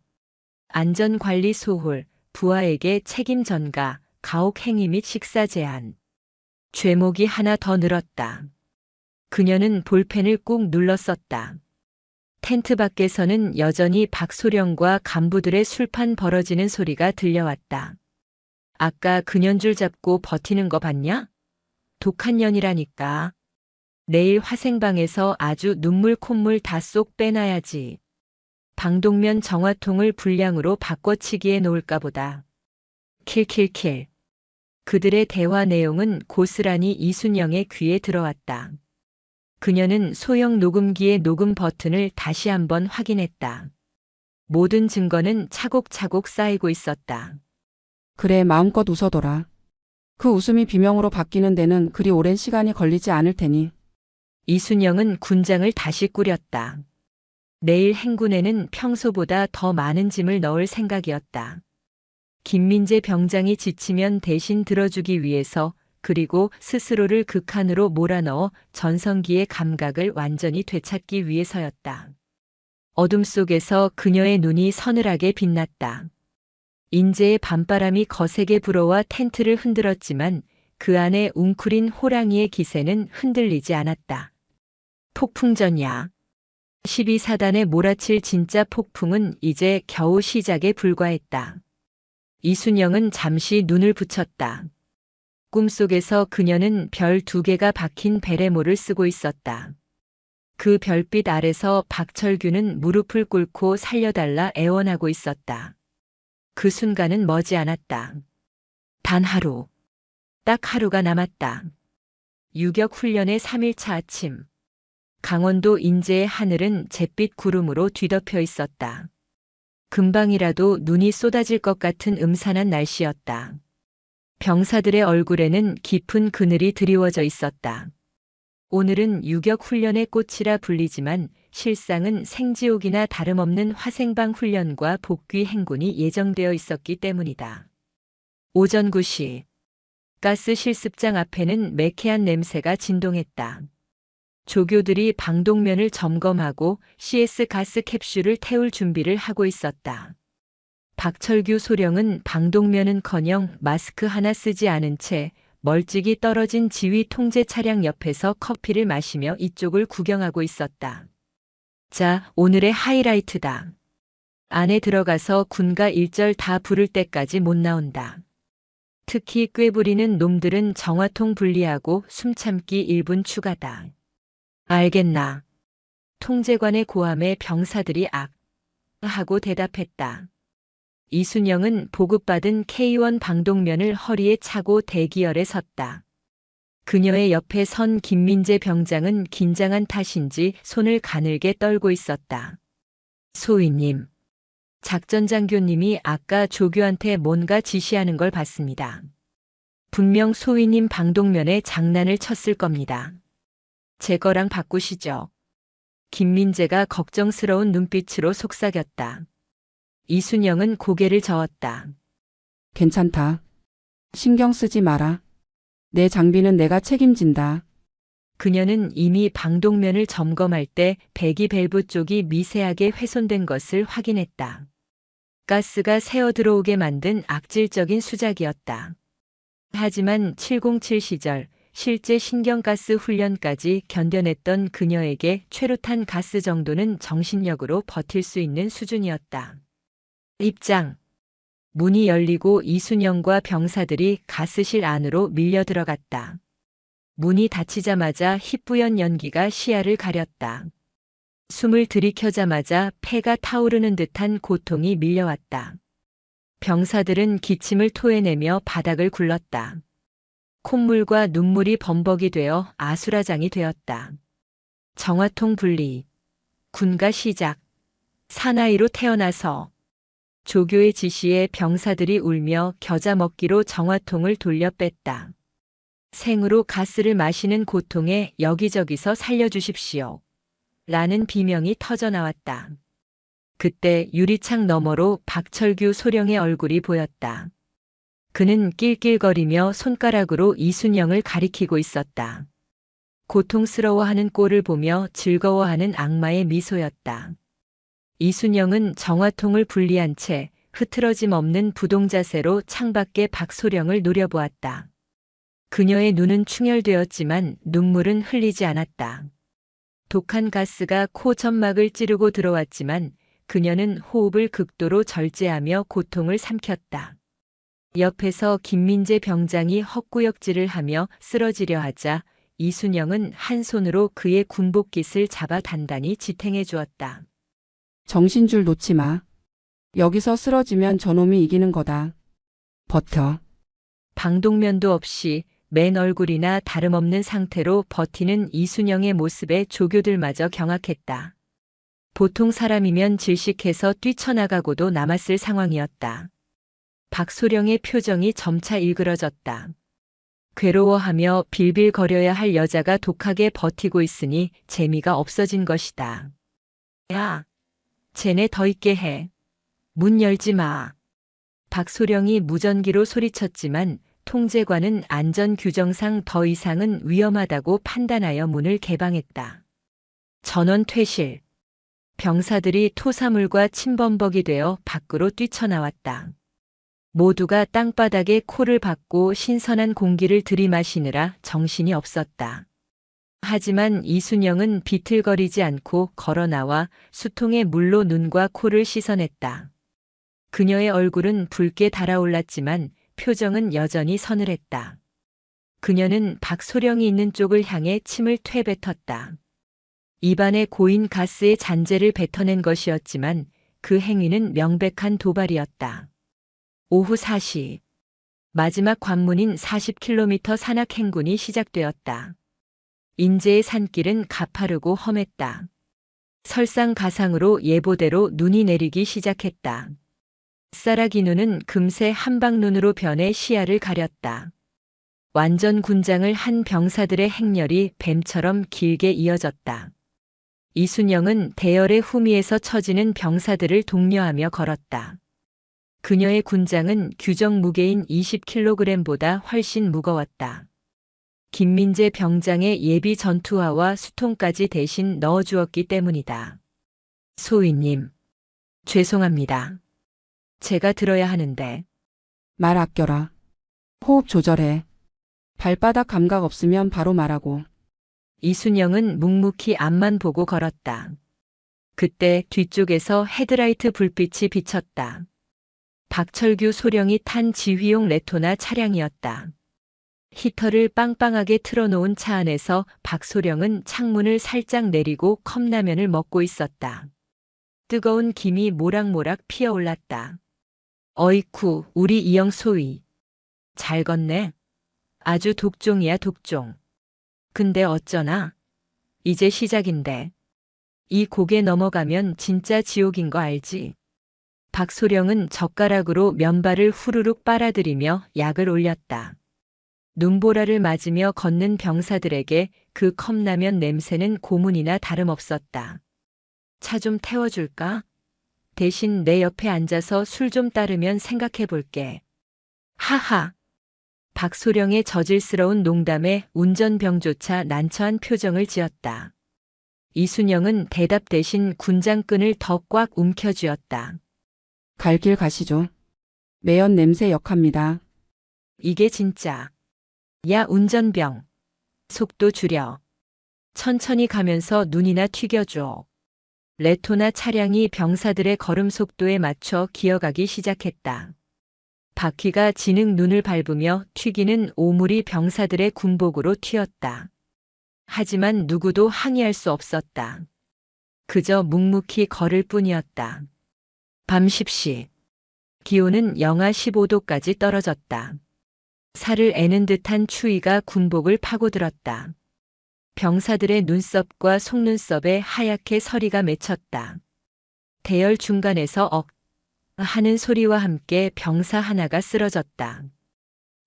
안전관리 소홀, 부하에게 책임 전가, 가혹 행위 및 식사 제한. 죄목이 하나 더 늘었다. 그녀는 볼펜을 꾹 눌렀었다. 텐트 밖에서는 여전히 박소령과 간부들의 술판 벌어지는 소리가 들려왔다. 아까 그년줄 잡고 버티는 거 봤냐? 독한 년이라니까. 내일 화생방에서 아주 눈물 콧물 다 쏙 빼놔야지. 방독면 정화통을 분량으로 바꿔치기해 놓을까 보다. 킬킬킬. 그들의 대화 내용은 고스란히 이순영의 귀에 들어왔다. 그녀는 소형 녹음기의 녹음 버튼을 다시 한번 확인했다. 모든 증거는 차곡차곡 쌓이고 있었다. 그래, 마음껏 웃어둬라. 그 웃음이 비명으로 바뀌는 데는 그리 오랜 시간이 걸리지 않을 테니. 이순영은 군장을 다시 꾸렸다. 내일 행군에는 평소보다 더 많은 짐을 넣을 생각이었다. 김민재 병장이 지치면 대신 들어주기 위해서, 그리고 스스로를 극한으로 몰아넣어 전성기의 감각을 완전히 되찾기 위해서였다. 어둠 속에서 그녀의 눈이 서늘하게 빛났다. 인제의 밤바람이 거세게 불어와 텐트를 흔들었지만 그 안에 웅크린 호랑이의 기세는 흔들리지 않았다. 폭풍전야. 12사단에 몰아칠 진짜 폭풍은 이제 겨우 시작에 불과했다. 이순영은 잠시 눈을 붙였다. 꿈속에서 그녀는 별 2개가 박힌 베레모를 쓰고 있었다. 그 별빛 아래서 박철규는 무릎을 꿇고 살려달라 애원하고 있었다. 그 순간은 머지않았다. 단 하루. 딱 하루가 남았다. 유격 훈련의 3일차 아침. 강원도 인제의 하늘은 잿빛 구름으로 뒤덮여 있었다. 금방이라도 눈이 쏟아질 것 같은 음산한 날씨였다. 병사들의 얼굴에는 깊은 그늘이 드리워져 있었다. 오늘은 유격 훈련의 꽃이라 불리지만 실상은 생지옥이나 다름없는 화생방 훈련과 복귀 행군이 예정되어 있었기 때문이다. 오전 9시. 가스 실습장 앞에는 매캐한 냄새가 진동했다. 조교들이 방독면을 점검하고 CS 가스 캡슐을 태울 준비를 하고 있었다. 박철규 소령은 방독면은커녕 마스크 하나 쓰지 않은 채 멀찍이 떨어진 지휘 통제 차량 옆에서 커피를 마시며 이쪽을 구경하고 있었다. 자, 오늘의 하이라이트다. 안에 들어가서 군가 1절 다 부를 때까지 못 나온다. 특히 꾀부리는 놈들은 정화통 분리하고 숨참기 1분 추가다. 알겠나. 통제관의 고함에 병사들이 악 하고 대답했다. 이순영은 보급받은 K1 방독면을 허리에 차고 대기열에 섰다. 그녀의 옆에 선 김민재 병장은 긴장한 탓인지 손을 가늘게 떨고 있었다. 소위님. 작전장교님이 아까 조교한테 뭔가 지시하는 걸 봤습니다. 분명 소위님 방독면에 장난을 쳤을 겁니다. 제 거랑 바꾸시죠. 김민재가 걱정스러운 눈빛으로 속삭였다. 이순영은 고개를 저었다. 괜찮다. 신경 쓰지 마라. 내 장비는 내가 책임진다. 그녀는 이미 방독면을 점검할 때 배기 밸브 쪽이 미세하게 훼손된 것을 확인했다. 가스가 새어 들어오게 만든 악질적인 수작이었다. 하지만 707 시절 실제 신경가스 훈련까지 견뎌냈던 그녀에게 최루탄 가스 정도는 정신력으로 버틸 수 있는 수준이었다. 입장. 문이 열리고 이순영과 병사들이 가스실 안으로 밀려 들어갔다. 문이 닫히자마자 희뿌연 연기가 시야를 가렸다. 숨을 들이켜자마자 폐가 타오르는 듯한 고통이 밀려왔다. 병사들은 기침을 토해내며 바닥을 굴렀다. 콧물과 눈물이 범벅이 되어 아수라장이 되었다. 정화통 분리. 군가 시작. 사나이로 태어나서. 조교의 지시에 병사들이 울며 겨자 먹기로 정화통을 돌려 뺐다. 생으로 가스를 마시는 고통에 여기저기서 살려주십시오. 라는 비명이 터져나왔다. 그때 유리창 너머로 박철규 소령의 얼굴이 보였다. 그는 낄낄거리며 손가락으로 이순영을 가리키고 있었다. 고통스러워하는 꼴을 보며 즐거워하는 악마의 미소였다. 이순영은 정화통을 분리한 채 흐트러짐 없는 부동자세로 창밖에 박소령을 노려보았다. 그녀의 눈은 충혈되었지만 눈물은 흘리지 않았다. 독한 가스가 코 점막을 찌르고 들어왔지만 그녀는 호흡을 극도로 절제하며 고통을 삼켰다. 옆에서 김민재 병장이 헛구역질을 하며 쓰러지려 하자 이순영은 한 손으로 그의 군복깃을 잡아 단단히 지탱해 주었다. 정신줄 놓지 마. 여기서 쓰러지면 저놈이 이기는 거다. 버텨. 방독면도 없이 맨 얼굴이나 다름없는 상태로 버티는 이순영의 모습에 조교들마저 경악했다. 보통 사람이면 질식해서 뛰쳐나가고도 남았을 상황이었다. 박소령의 표정이 점차 일그러졌다. 괴로워하며 빌빌거려야 할 여자가 독하게 버티고 있으니 재미가 없어진 것이다. 야, 쟤네 더 있게 해. 문 열지 마. 박소령이 무전기로 소리쳤지만 통제관은 안전규정상 더 이상은 위험하다고 판단하여 문을 개방했다. 전원 퇴실. 병사들이 토사물과 침범벅이 되어 밖으로 뛰쳐나왔다. 모두가 땅바닥에 코를 박고 신선한 공기를 들이마시느라 정신이 없었다. 하지만 이순영은 비틀거리지 않고 걸어나와 수통의 물로 눈과 코를 씻어냈다. 그녀의 얼굴은 붉게 달아올랐지만 표정은 여전히 서늘했다. 그녀는 박소령이 있는 쪽을 향해 침을 퇴뱉었다. 입안에 고인 가스의 잔재를 뱉어낸 것이었지만 그 행위는 명백한 도발이었다. 오후 4시. 마지막 관문인 40km 산악 행군이 시작되었다. 인제의 산길은 가파르고 험했다. 설상가상으로 예보대로 눈이 내리기 시작했다. 쌀아기 눈은 금세 한방눈으로 변해 시야를 가렸다. 완전 군장을 한 병사들의 행렬이 뱀처럼 길게 이어졌다. 이순영은 대열의 후미에서 처지는 병사들을 독려하며 걸었다. 그녀의 군장은 규정 무게인 20kg보다 훨씬 무거웠다. 김민재 병장의 예비 전투화와 수통까지 대신 넣어주었기 때문이다. 소위님, 죄송합니다. 제가 들어야 하는데. 말 아껴라. 호흡 조절해. 발바닥 감각 없으면 바로 말하고. 이순영은 묵묵히 앞만 보고 걸었다. 그때 뒤쪽에서 헤드라이트 불빛이 비쳤다. 박철규 소령이 탄 지휘용 레토나 차량이었다. 히터를 빵빵하게 틀어놓은 차 안에서 박소령은 창문을 살짝 내리고 컵라면을 먹고 있었다. 뜨거운 김이 모락모락 피어올랐다. 어이쿠, 우리 이영 소위. 잘 걷네. 아주 독종이야, 독종. 근데 어쩌나? 이제 시작인데. 이 고개 넘어가면 진짜 지옥인 거 알지? 박소령은 젓가락으로 면발을 후루룩 빨아들이며 약을 올렸다. 눈보라를 맞으며 걷는 병사들에게 그 컵라면 냄새는 고문이나 다름없었다. 차 좀 태워줄까? 대신 내 옆에 앉아서 술 좀 따르면 생각해 볼게. 하하. 박소령의 저질스러운 농담에 운전병조차 난처한 표정을 지었다. 이순영은 대답 대신 군장끈을 더 꽉 움켜쥐었다. 갈 길 가시죠. 매연 냄새 역합니다. 이게 진짜. 야, 운전병. 속도 줄여. 천천히 가면서 눈이나 튀겨줘. 레토나 차량이 병사들의 걸음 속도에 맞춰 기어가기 시작했다. 바퀴가 진흙 눈을 밟으며 튀기는 오물이 병사들의 군복으로 튀었다. 하지만 누구도 항의할 수 없었다. 그저 묵묵히 걸을 뿐이었다. 밤 10시. 기온은 영하 15도까지 떨어졌다. 살을 애는 듯한 추위가 군복을 파고들었다. 병사들의 눈썹과 속눈썹에 하얗게 서리가 맺혔다. 대열 중간에서 억 하는 소리와 함께 병사 하나가 쓰러졌다.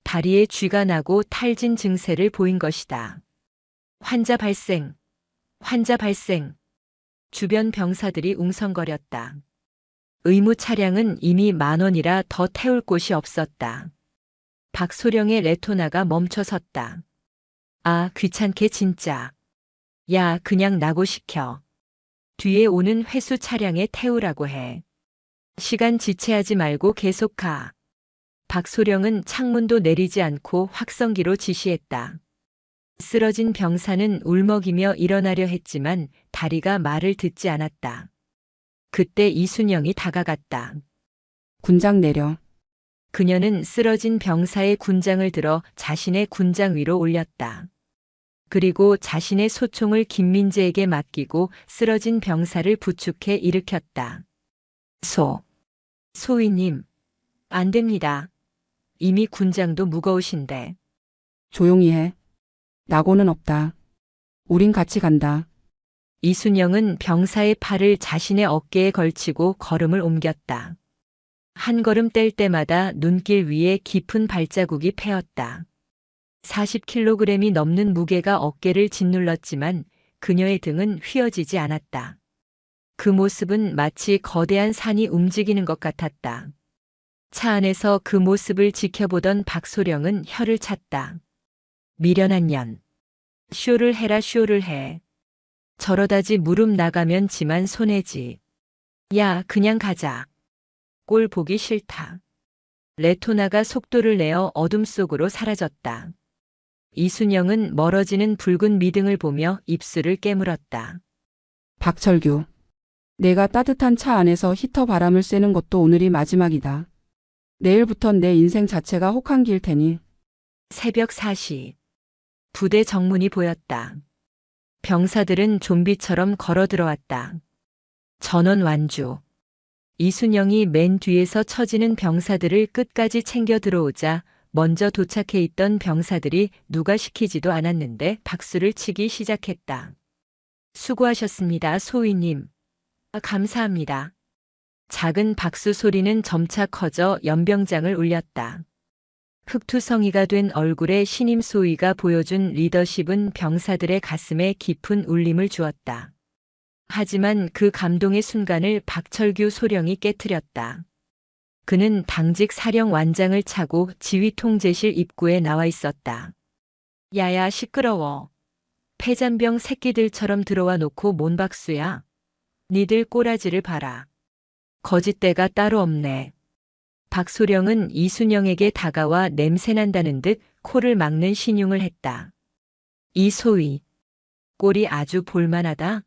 다리에 쥐가 나고 탈진 증세를 보인 것이다. 환자 발생. 환자 발생. 주변 병사들이 웅성거렸다. 의무 차량은 이미 10,000원이라 더 태울 곳이 없었다. 박소령의 레토나가 멈춰섰다. 아, 귀찮게 진짜. 야, 그냥 나고 시켜. 뒤에 오는 회수 차량에 태우라고 해. 시간 지체하지 말고 계속 가. 박소령은 창문도 내리지 않고 확성기로 지시했다. 쓰러진 병사는 울먹이며 일어나려 했지만 다리가 말을 듣지 않았다. 그때 이순영이 다가갔다. 군장 내려. 그녀는 쓰러진 병사의 군장을 들어 자신의 군장 위로 올렸다. 그리고 자신의 소총을 김민재에게 맡기고 쓰러진 병사를 부축해 일으켰다. 소위님, 안 됩니다. 이미 군장도 무거우신데. 조용히 해. 나고는 없다. 우린 같이 간다. 이순영은 병사의 팔을 자신의 어깨에 걸치고 걸음을 옮겼다. 한 걸음 뗄 때마다 눈길 위에 깊은 발자국이 패었다. 40kg이 넘는 무게가 어깨를 짓눌렀지만 그녀의 등은 휘어지지 않았다. 그 모습은 마치 거대한 산이 움직이는 것 같았다. 차 안에서 그 모습을 지켜보던 박소령은 혀를 찼다. 미련한 년. 쇼를 해라 쇼를 해. 저러다지 무릎 나가면 지만 손해지. 야, 그냥 가자. 꼴 보기 싫다. 레토나가 속도를 내어 어둠 속으로 사라졌다. 이순영은 멀어지는 붉은 미등을 보며 입술을 깨물었다. 박철규. 내가 따뜻한 차 안에서 히터 바람을 쐬는 것도 오늘이 마지막이다. 내일부턴 내 인생 자체가 혹한기일 테니. 새벽 4시. 부대 정문이 보였다. 병사들은 좀비처럼 걸어 들어왔다. 전원 완주. 이순영이 맨 뒤에서 처지는 병사들을 끝까지 챙겨 들어오자 먼저 도착해 있던 병사들이 누가 시키지도 않았는데 박수를 치기 시작했다. 수고하셨습니다, 소위님. 감사합니다. 작은 박수 소리는 점차 커져 연병장을 울렸다. 흑투성이가 된 얼굴에 신임 소위가 보여준 리더십은 병사들의 가슴에 깊은 울림을 주었다. 하지만 그 감동의 순간을 박철규 소령이 깨트렸다. 그는 당직 사령완장을 차고 지휘통제실 입구에 나와 있었다. 야야, 시끄러워. 폐잔병 새끼들처럼 들어와 놓고 뭔 박수야. 니들 꼬라지를 봐라. 거짓대가 따로 없네. 박소령은 이순영에게 다가와 냄새난다는 듯 코를 막는 신용을 했다. 이 소위. 꼴이 아주 볼만하다.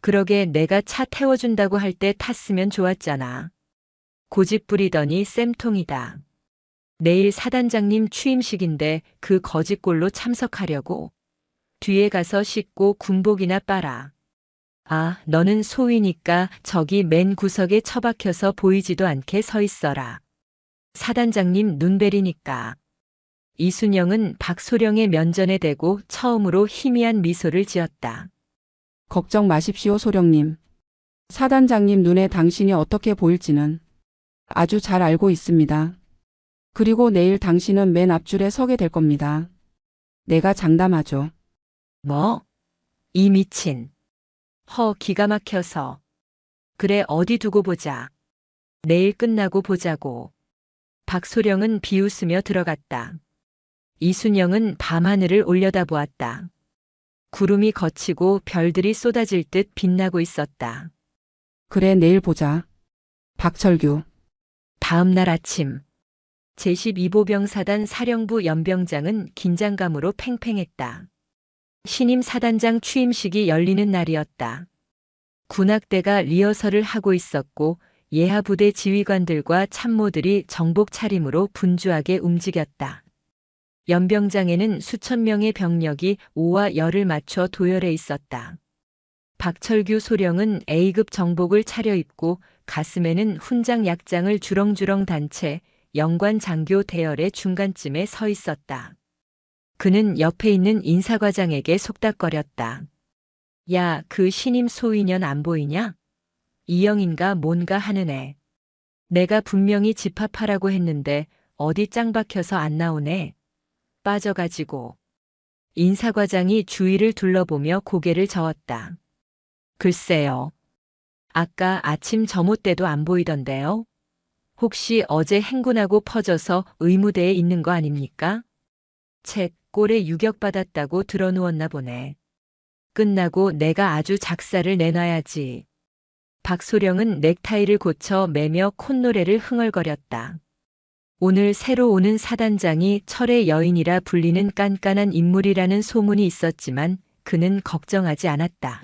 그러게 내가 차 태워준다고 할 때 탔으면 좋았잖아. 고집 부리더니 쌤통이다. 내일 사단장님 취임식인데 그 거짓골로 참석하려고. 뒤에 가서 씻고 군복이나 빨아. 아, 너는 소위니까 저기 맨 구석에 처박혀서 보이지도 않게 서 있어라. 사단장님 눈베리니까. 이순영은 박소령의 면전에 대고 처음으로 희미한 미소를 지었다. 걱정 마십시오, 소령님. 사단장님 눈에 당신이 어떻게 보일지는 아주 잘 알고 있습니다. 그리고 내일 당신은 맨 앞줄에 서게 될 겁니다. 내가 장담하죠. 뭐? 이 미친. 기가 막혀서. 그래, 어디 두고 보자. 내일 끝나고 보자고. 박소령은 비웃으며 들어갔다. 이순영은 밤하늘을 올려다보았다. 구름이 걷히고 별들이 쏟아질 듯 빛나고 있었다. 그래, 내일 보자. 박철규. 다음 날 아침. 제12보병사단 사령부 연병장은 긴장감으로 팽팽했다. 신임 사단장 취임식이 열리는 날이었다. 군악대가 리허설을 하고 있었고 예하부대 지휘관들과 참모들이 정복 차림으로 분주하게 움직였다. 연병장에는 수천 명의 병력이 오와 열을 맞춰 도열해 있었다. 박철규 소령은 A급 정복을 차려입고 가슴에는 훈장 약장을 주렁주렁 단 채 영관 장교 대열의 중간쯤에 서 있었다. 그는 옆에 있는 인사과장에게 속닥거렸다. 야, 그 신임 소위년 안 보이냐? 이영인가 뭔가 하는 애. 내가 분명히 집합하라고 했는데 어디 짱 박혀서 안 나오네. 빠져가지고. 인사과장이 주위를 둘러보며 고개를 저었다. 글쎄요. 아까 아침 점호 때도 안 보이던데요. 혹시 어제 행군하고 퍼져서 의무대에 있는 거 아닙니까? 책 꼴에 유격받았다고 들어누웠나 보네. 끝나고 내가 아주 작사를 내놔야지. 박소령은 넥타이를 고쳐 매며 콧노래를 흥얼거렸다. 오늘 새로 오는 사단장이 철의 여인이라 불리는 깐깐한 인물이라는 소문이 있었지만 그는 걱정하지 않았다.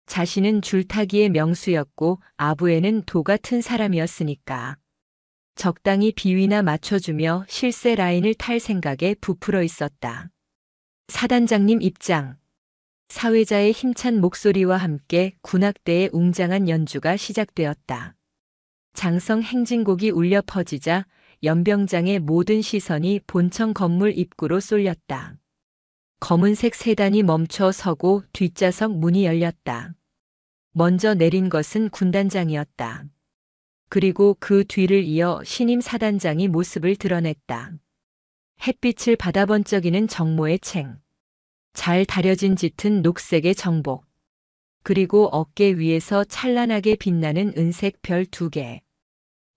자신은 줄타기의 명수였고 아부에는 도 같은 사람이었으니까. 적당히 비위나 맞춰주며 실세 라인을 탈 생각에 부풀어 있었다. 사단장님 입장. 사회자의 힘찬 목소리와 함께 군악대의 웅장한 연주가 시작되었다. 장성 행진곡이 울려 퍼지자 연병장의 모든 시선이 본청 건물 입구로 쏠렸다. 검은색 세단이 멈춰 서고 뒷좌석 문이 열렸다. 먼저 내린 것은 군단장이었다. 그리고 그 뒤를 이어 신임 사단장이 모습을 드러냈다. 햇빛을 받아 번쩍이는 정모의 챙. 잘 다려진 짙은 녹색의 정복. 그리고 어깨 위에서 찬란하게 빛나는 은색 별 2개.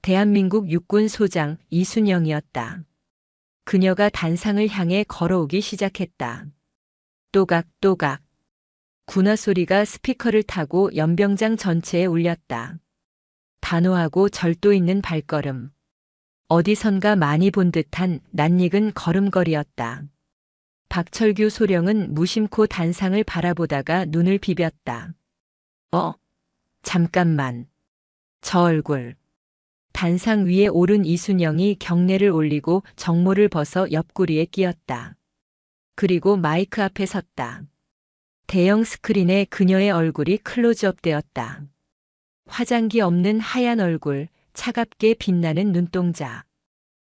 대한민국 육군 소장 이순영이었다. 그녀가 단상을 향해 걸어오기 시작했다. 또각또각. 군화 소리가 스피커를 타고 연병장 전체에 울렸다. 단호하고 절도 있는 발걸음. 어디선가 많이 본 듯한 낯익은 걸음걸이였다. 박철규 소령은 무심코 단상을 바라보다가 눈을 비볐다. 잠깐만. 저 얼굴. 단상 위에 오른 이순영이 경례를 올리고 정모를 벗어 옆구리에 끼었다. 그리고 마이크 앞에 섰다. 대형 스크린에 그녀의 얼굴이 클로즈업 되었다. 화장기 없는 하얀 얼굴, 차갑게 빛나는 눈동자.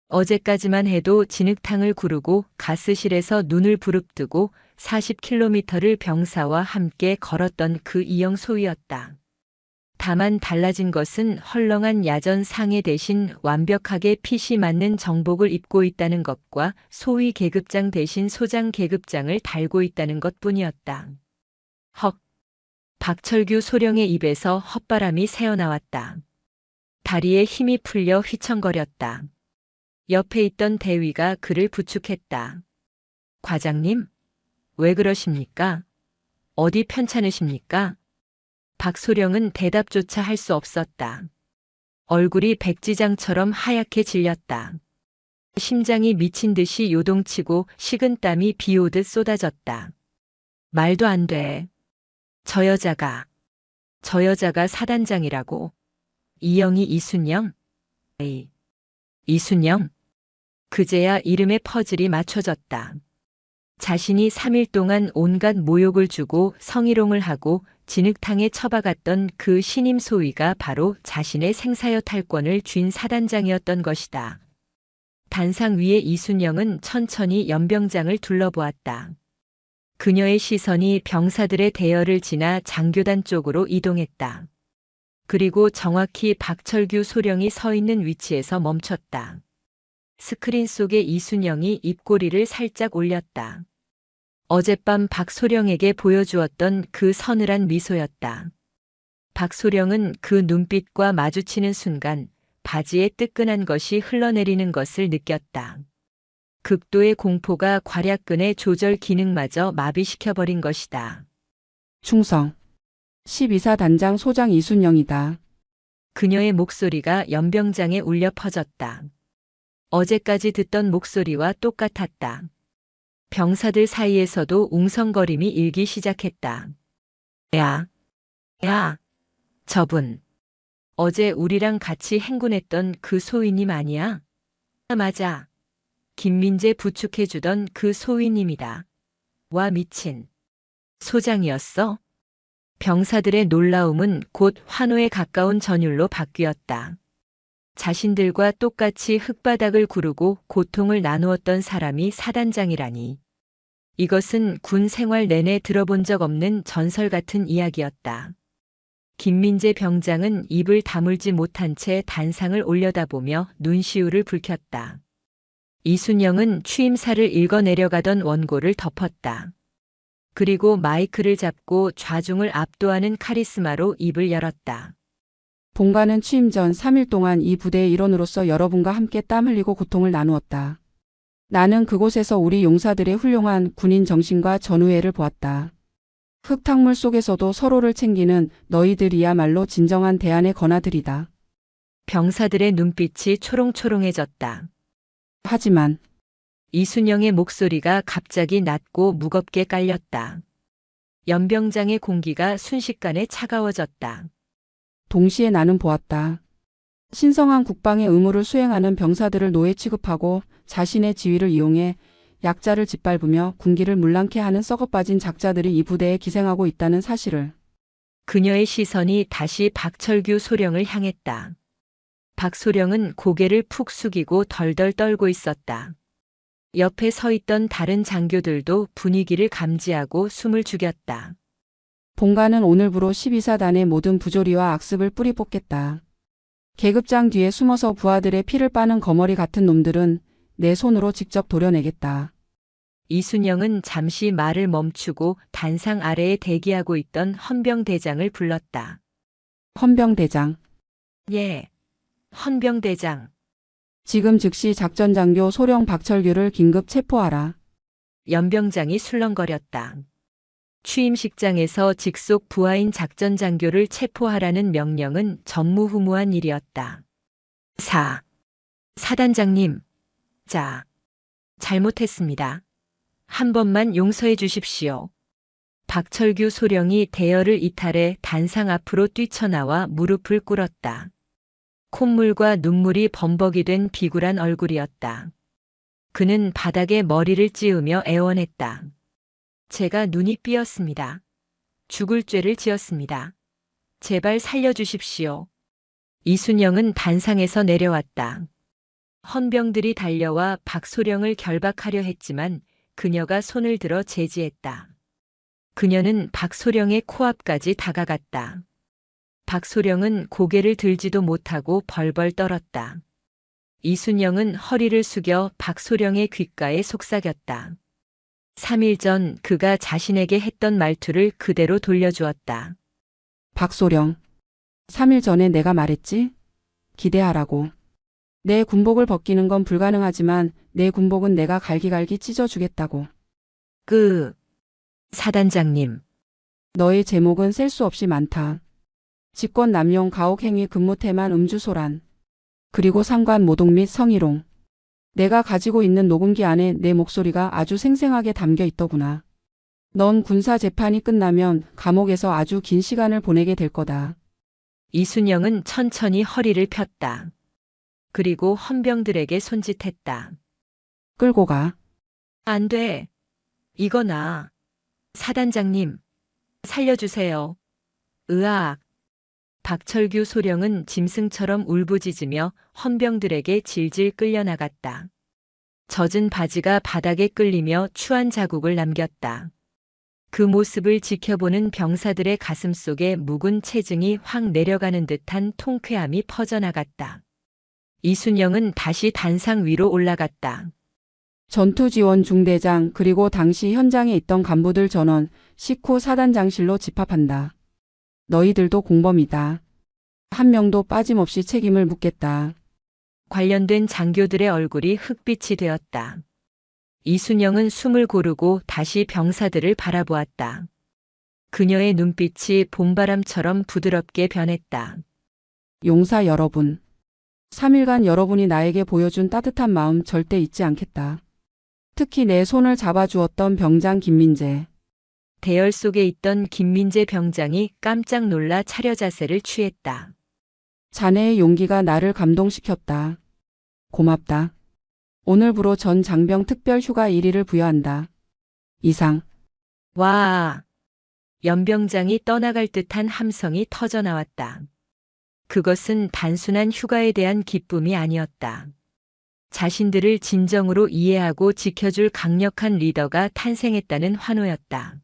어제까지만 해도 진흙탕을 구르고 가스실에서 눈을 부릅뜨고 40km를 병사와 함께 걸었던 그 이영 소위였다. 다만 달라진 것은 헐렁한 야전 상해 대신 완벽하게 핏이 맞는 정복을 입고 있다는 것과 소위 계급장 대신 소장 계급장을 달고 있다는 것뿐이었다. 헉! 박철규 소령의 입에서 헛바람이 새어나왔다. 다리에 힘이 풀려 휘청거렸다. 옆에 있던 대위가 그를 부축했다. 과장님, 왜 그러십니까? 어디 편찮으십니까? 박소령은 대답조차 할 수 없었다. 얼굴이 백지장처럼 하얗게 질렸다. 심장이 미친 듯이 요동치고 식은땀이 비오듯 쏟아졌다. 말도 안 돼. 저 여자가 사단장이라고. 이영이 이순영? 에이, 이순영? 그제야 이름의 퍼즐이 맞춰졌다. 자신이 3일 동안 온갖 모욕을 주고 성희롱을 하고 진흙탕에 처박았던 그 신임 소위가 바로 자신의 생사여 탈권을 쥔 사단장이었던 것이다. 단상 위에 이순영은 천천히 연병장을 둘러보았다. 그녀의 시선이 병사들의 대열을 지나 장교단 쪽으로 이동했다. 그리고 정확히 박철규 소령이 서 있는 위치에서 멈췄다. 스크린 속에 이순영이 입꼬리를 살짝 올렸다. 어젯밤 박소령에게 보여주었던 그 서늘한 미소였다. 박소령은 그 눈빛과 마주치는 순간 바지에 뜨끈한 것이 흘러내리는 것을 느꼈다. 극도의 공포가 괄약근의 조절 기능마저 마비시켜버린 것이다. 충성. 12사 단장 소장 이순영이다. 그녀의 목소리가 연병장에 울려 퍼졌다. 어제까지 듣던 목소리와 똑같았다. 병사들 사이에서도 웅성거림이 일기 시작했다. 야, 저분. 어제 우리랑 같이 행군했던 그 소위님 아니야? 맞아. 김민재 부축해주던 그 소위님이다. 와 미친. 소장이었어? 병사들의 놀라움은 곧 환호에 가까운 전율로 바뀌었다. 자신들과 똑같이 흙바닥을 구르고 고통을 나누었던 사람이 사단장이라니. 이것은 군 생활 내내 들어본 적 없는 전설 같은 이야기였다. 김민재 병장은 입을 다물지 못한 채 단상을 올려다보며 눈시울을 붉혔다. 이순영은 취임사를 읽어내려가던 원고를 덮었다. 그리고 마이크를 잡고 좌중을 압도하는 카리스마로 입을 열었다. 본관은 취임 전 3일 동안 이 부대의 일원으로서 여러분과 함께 땀 흘리고 고통을 나누었다. 나는 그곳에서 우리 용사들의 훌륭한 군인 정신과 전우애를 보았다. 흙탕물 속에서도 서로를 챙기는 너희들이야말로 진정한 대안의 건아들이다. 병사들의 눈빛이 초롱초롱해졌다. 하지만 이순영의 목소리가 갑자기 낮고 무겁게 깔렸다. 연병장의 공기가 순식간에 차가워졌다. 동시에 나는 보았다. 신성한 국방의 의무를 수행하는 병사들을 노예 취급하고 자신의 지위를 이용해 약자를 짓밟으며 군기를 물랑케 하는 썩어빠진 작자들이 이 부대에 기생하고 있다는 사실을. 그녀의 시선이 다시 박철규 소령을 향했다. 박소령은 고개를 푹 숙이고 덜덜 떨고 있었다. 옆에 서 있던 다른 장교들도 분위기를 감지하고 숨을 죽였다. 본관은 오늘부로 12사단의 모든 부조리와 악습을 뿌리 뽑겠다. 계급장 뒤에 숨어서 부하들의 피를 빠는 거머리 같은 놈들은 내 손으로 직접 도려내겠다. 이순영은 잠시 말을 멈추고 단상 아래에 대기하고 있던 헌병대장을 불렀다. 헌병대장. 예, 헌병대장. 지금 즉시 작전장교 소령 박철규를 긴급 체포하라. 연병장이 술렁거렸다. 취임식장에서 직속 부하인 작전장교를 체포하라는 명령은 전무후무한 일이었다. 사단장님. 자, 잘못했습니다. 한 번만 용서해 주십시오. 박철규 소령이 대열을 이탈해 단상 앞으로 뛰쳐나와 무릎을 꿇었다. 콧물과 눈물이 범벅이 된 비굴한 얼굴이었다. 그는 바닥에 머리를 찌우며 애원했다. 제가 눈이 삐었습니다. 죽을 죄를 지었습니다. 제발 살려주십시오. 이순영은 단상에서 내려왔다. 헌병들이 달려와 박소령을 결박하려 했지만 그녀가 손을 들어 제지했다. 그녀는 박소령의 코앞까지 다가갔다. 박소령은 고개를 들지도 못하고 벌벌 떨었다. 이순영은 허리를 숙여 박소령의 귓가에 속삭였다. 3일 전 그가 자신에게 했던 말투를 그대로 돌려주었다. 박소령. 3일 전에 내가 말했지? 기대하라고. 내 군복을 벗기는 건 불가능하지만 내 군복은 내가 갈기갈기 찢어주겠다고. 사단장님. 너의 제목은 셀 수 없이 많다. 직권 남용 가혹행위 근무태만 음주소란. 그리고 상관 모독 및 성희롱. 내가 가지고 있는 녹음기 안에 내 목소리가 아주 생생하게 담겨 있더구나. 넌 군사 재판이 끝나면 감옥에서 아주 긴 시간을 보내게 될 거다. 이순영은 천천히 허리를 폈다. 그리고 헌병들에게 손짓했다. 끌고 가. 안 돼. 이거나. 사단장님. 살려주세요. 으악. 박철규 소령은 짐승처럼 울부짖으며 헌병들에게 질질 끌려나갔다. 젖은 바지가 바닥에 끌리며 추한 자국을 남겼다. 그 모습을 지켜보는 병사들의 가슴 속에 묵은 체증이 확 내려가는 듯한 통쾌함이 퍼져나갔다. 이순영은 다시 단상 위로 올라갔다. 전투지원 중대장 그리고 당시 현장에 있던 간부들 전원 식후 사단장실로 집합한다. 너희들도 공범이다. 한 명도 빠짐없이 책임을 묻겠다. 관련된 장교들의 얼굴이 흑빛이 되었다. 이순영은 숨을 고르고 다시 병사들을 바라보았다. 그녀의 눈빛이 봄바람처럼 부드럽게 변했다. 용사 여러분. 3일간 여러분이 나에게 보여준 따뜻한 마음 절대 잊지 않겠다. 특히 내 손을 잡아주었던 병장 김민재. 대열 속에 있던 김민재 병장이 깜짝 놀라 차려 자세를 취했다. 자네의 용기가 나를 감동시켰다. 고맙다. 오늘부로 전 장병 특별 휴가 1일을 부여한다. 이상. 와. 연병장이 떠나갈 듯한 함성이 터져나왔다. 그것은 단순한 휴가에 대한 기쁨이 아니었다. 자신들을 진정으로 이해하고 지켜줄 강력한 리더가 탄생했다는 환호였다.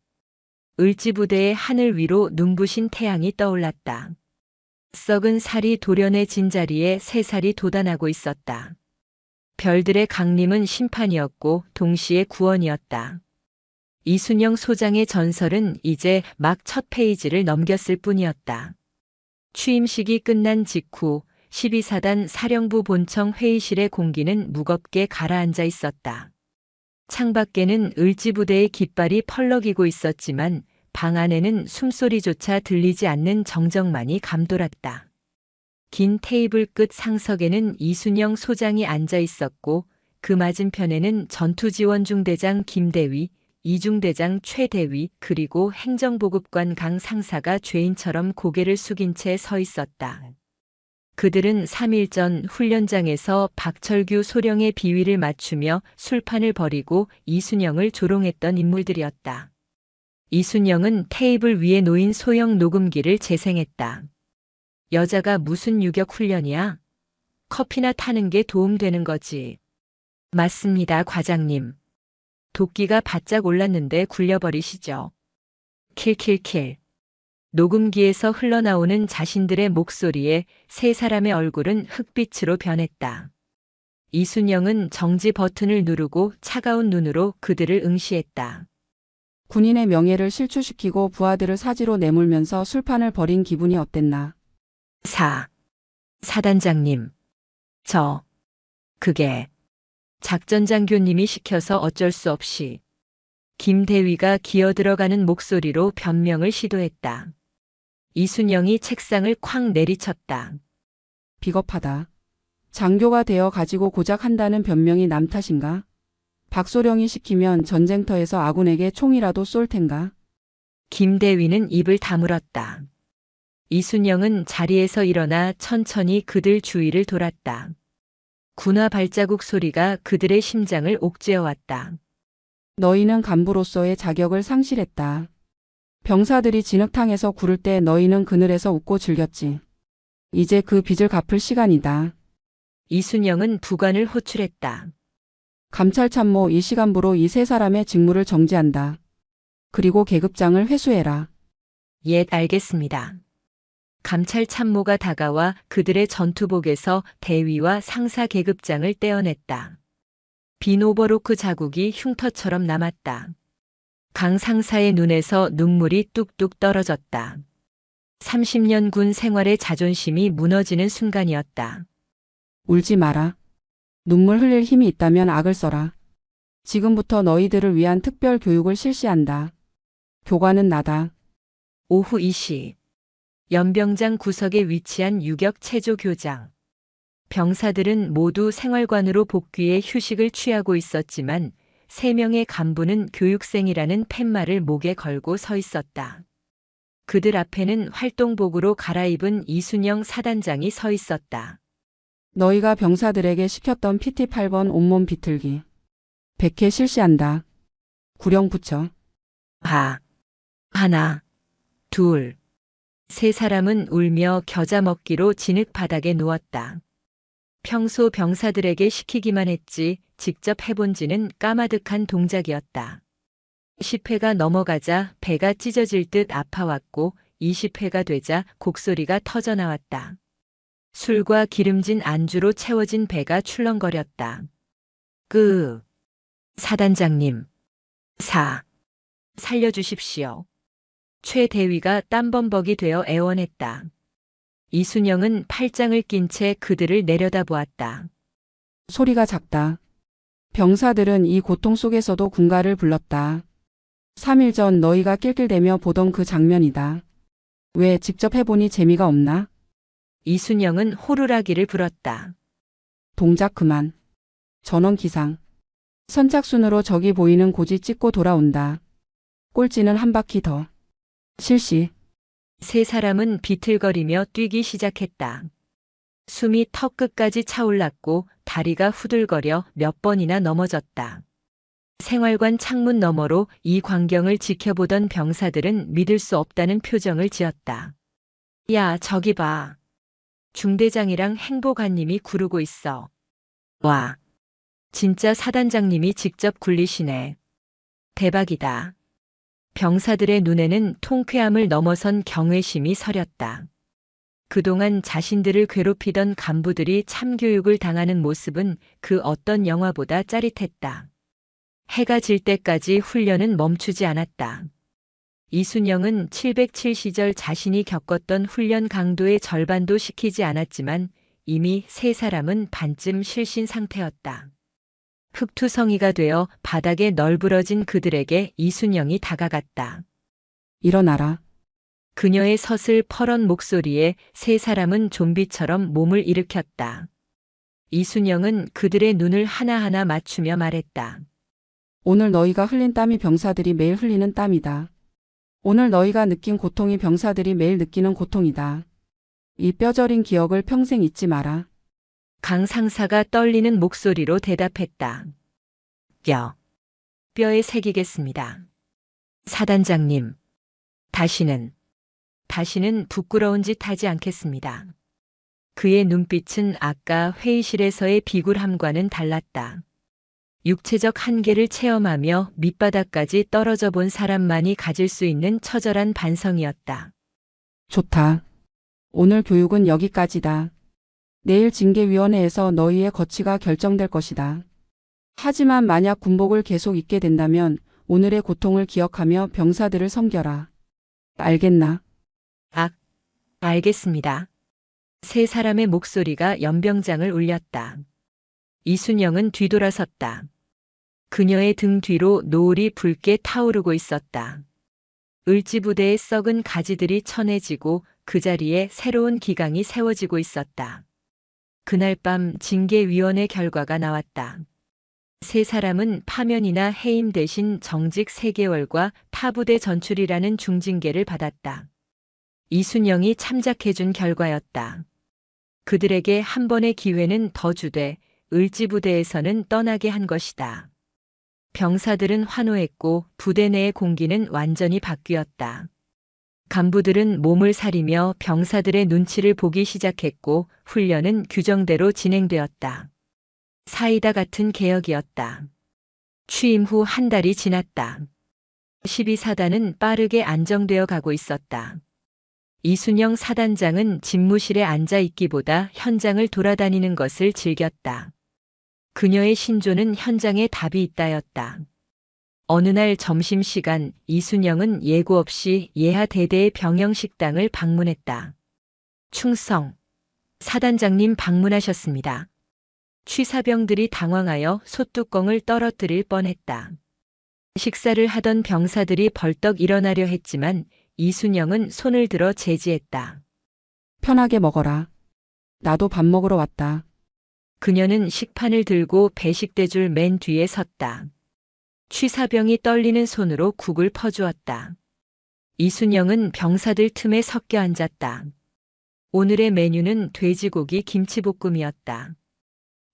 을지부대의 하늘 위로 눈부신 태양이 떠올랐다. 썩은 살이 도련해진 자리에 새살이 돋아나고 있었다. 별들의 강림은 심판이었고 동시에 구원이었다. 이순영 소장의 전설은 이제 막 첫 페이지를 넘겼을 뿐이었다. 취임식이 끝난 직후 12사단 사령부 본청 회의실의 공기는 무겁게 가라앉아 있었다. 창밖에는 을지부대의 깃발이 펄럭이고 있었지만 방 안에는 숨소리조차 들리지 않는 정적만이 감돌았다. 긴 테이블 끝 상석에는 이순영 소장이 앉아 있었고 그 맞은편에는 전투지원중대장 김대위, 이중대장 최대위 그리고 행정보급관 강 상사가 죄인처럼 고개를 숙인 채 서 있었다. 그들은 3일 전 훈련장에서 박철규 소령의 비위를 맞추며 술판을 벌이고 이순영을 조롱했던 인물들이었다. 이순영은 테이블 위에 놓인 소형 녹음기를 재생했다. 여자가 무슨 유격 훈련이야? 커피나 타는 게 도움되는 거지. 맞습니다, 과장님. 도끼가 바짝 올랐는데 굴려버리시죠. 킬킬킬. 녹음기에서 흘러나오는 자신들의 목소리에 세 사람의 얼굴은 흑빛으로 변했다. 이순영은 정지 버튼을 누르고 차가운 눈으로 그들을 응시했다. 군인의 명예를 실추시키고 부하들을 사지로 내몰면서 술판을 벌인 기분이 어땠나? 사단장님. 그게 작전장교님이 시켜서 어쩔 수 없이. 김대위가 기어들어가는 목소리로 변명을 시도했다. 이순영이 책상을 쾅 내리쳤다. 비겁하다. 장교가 되어 가지고 고작 한다는 변명이 남 탓인가? 박소령이 시키면 전쟁터에서 아군에게 총이라도 쏠 텐가? 김대위는 입을 다물었다. 이순영은 자리에서 일어나 천천히 그들 주위를 돌았다. 군화 발자국 소리가 그들의 심장을 옥죄어왔다. 너희는 간부로서의 자격을 상실했다. 병사들이 진흙탕에서 구를 때 너희는 그늘에서 웃고 즐겼지. 이제 그 빚을 갚을 시간이다. 이순영은 부관을 호출했다. 감찰참모 이 시간부로 이 세 사람의 직무를 정지한다. 그리고 계급장을 회수해라. 예, 알겠습니다. 감찰 참모가 다가와 그들의 전투복에서 대위와 상사 계급장을 떼어냈다. 빈 오버로크 자국이 흉터처럼 남았다. 강 상사의 눈에서 눈물이 뚝뚝 떨어졌다. 30년 군 생활의 자존심이 무너지는 순간이었다. 울지 마라. 눈물 흘릴 힘이 있다면 악을 써라. 지금부터 너희들을 위한 특별 교육을 실시한다. 교관은 나다. 오후 2시. 연병장 구석에 위치한 유격 체조 교장. 병사들은 모두 생활관으로 복귀해 휴식을 취하고 있었지만 3명의 간부는 교육생이라는 팻말을 목에 걸고 서 있었다. 그들 앞에는 활동복으로 갈아입은 이순영 사단장이 서 있었다. 너희가 병사들에게 시켰던 PT 8번 온몸 비틀기. 100회 실시한다. 구령 붙여. 하나, 둘. 세 사람은 울며 겨자 먹기로 진흙 바닥에 누웠다. 평소 병사들에게 시키기만 했지 직접 해본지는 까마득한 동작이었다. 10회가 넘어가자 배가 찢어질 듯 아파왔고 20회가 되자 곡소리가 터져나왔다. 술과 기름진 안주로 채워진 배가 출렁거렸다. 사단장님. 살려주십시오. 최 대위가 땀범벅이 되어 애원했다. 이순영은 팔짱을 낀 채 그들을 내려다보았다. 소리가 작다. 병사들은 이 고통 속에서도 군가를 불렀다. 3일 전 너희가 낄낄대며 보던 그 장면이다. 왜 직접 해보니 재미가 없나? 이순영은 호루라기를 불었다. 동작 그만. 전원 기상. 선착순으로 저기 보이는 고지 찍고 돌아온다. 꼴찌는 한 바퀴 더. 실시. 세 사람은 비틀거리며 뛰기 시작했다. 숨이 턱 끝까지 차올랐고 다리가 후들거려 몇 번이나 넘어졌다. 생활관 창문 너머로 이 광경을 지켜보던 병사들은 믿을 수 없다는 표정을 지었다. 야, 저기 봐. 중대장이랑 행보관님이 구르고 있어. 와. 진짜 사단장님이 직접 굴리시네. 대박이다. 병사들의 눈에는 통쾌함을 넘어선 경외심이 서렸다. 그동안 자신들을 괴롭히던 간부들이 참교육을 당하는 모습은 그 어떤 영화보다 짜릿했다. 해가 질 때까지 훈련은 멈추지 않았다. 이순영은 707 시절 자신이 겪었던 훈련 강도의 절반도 시키지 않았지만 이미 세 사람은 반쯤 실신 상태였다. 흑투성이가 되어 바닥에 널브러진 그들에게 이순영이 다가갔다. 일어나라. 그녀의 서슬 퍼런 목소리에 세 사람은 좀비처럼 몸을 일으켰다. 이순영은 그들의 눈을 하나하나 맞추며 말했다. 오늘 너희가 흘린 땀이 병사들이 매일 흘리는 땀이다. 오늘 너희가 느낀 고통이 병사들이 매일 느끼는 고통이다. 이 뼈저린 기억을 평생 잊지 마라. 강 상사가 떨리는 목소리로 대답했다. 뼈에 새기겠습니다. 사단장님, 다시는 부끄러운 짓 하지 않겠습니다. 그의 눈빛은 아까 회의실에서의 비굴함과는 달랐다. 육체적 한계를 체험하며 밑바닥까지 떨어져 본 사람만이 가질 수 있는 처절한 반성이었다. 좋다. 오늘 교육은 여기까지다. 내일 징계위원회에서 너희의 거취가 결정될 것이다. 하지만 만약 군복을 계속 입게 된다면 오늘의 고통을 기억하며 병사들을 섬겨라. 알겠나? 알겠습니다. 세 사람의 목소리가 연병장을 울렸다. 이순영은 뒤돌아섰다. 그녀의 등 뒤로 노을이 붉게 타오르고 있었다. 을지부대의 썩은 가지들이 천해지고 그 자리에 새로운 기강이 세워지고 있었다. 그날 밤 징계위원회 결과가 나왔다. 세 사람은 파면이나 해임 대신 정직 3개월과 타부대 전출이라는 중징계를 받았다. 이순영이 참작해준 결과였다. 그들에게 한 번의 기회는 더 주되 을지부대에서는 떠나게 한 것이다. 병사들은 환호했고 부대 내의 공기는 완전히 바뀌었다. 간부들은 몸을 사리며 병사들의 눈치를 보기 시작했고 훈련은 규정대로 진행되었다. 사이다 같은 개혁이었다. 취임 후 한 달이 지났다. 12사단은 빠르게 안정되어 가고 있었다. 이순영 사단장은 집무실에 앉아 있기보다 현장을 돌아다니는 것을 즐겼다. 그녀의 신조는 현장에 답이 있다였다. 어느 날 점심시간 이순영은 예고 없이 예하 대대의 병영식당을 방문했다. 충성. 사단장님 방문하셨습니다. 취사병들이 당황하여 솥뚜껑을 떨어뜨릴 뻔했다. 식사를 하던 병사들이 벌떡 일어나려 했지만 이순영은 손을 들어 제지했다. 편하게 먹어라. 나도 밥 먹으러 왔다. 그녀는 식판을 들고 배식대줄 맨 뒤에 섰다. 취사병이 떨리는 손으로 국을 퍼주었다. 이순영은 병사들 틈에 섞여 앉았다. 오늘의 메뉴는 돼지고기 김치볶음이었다.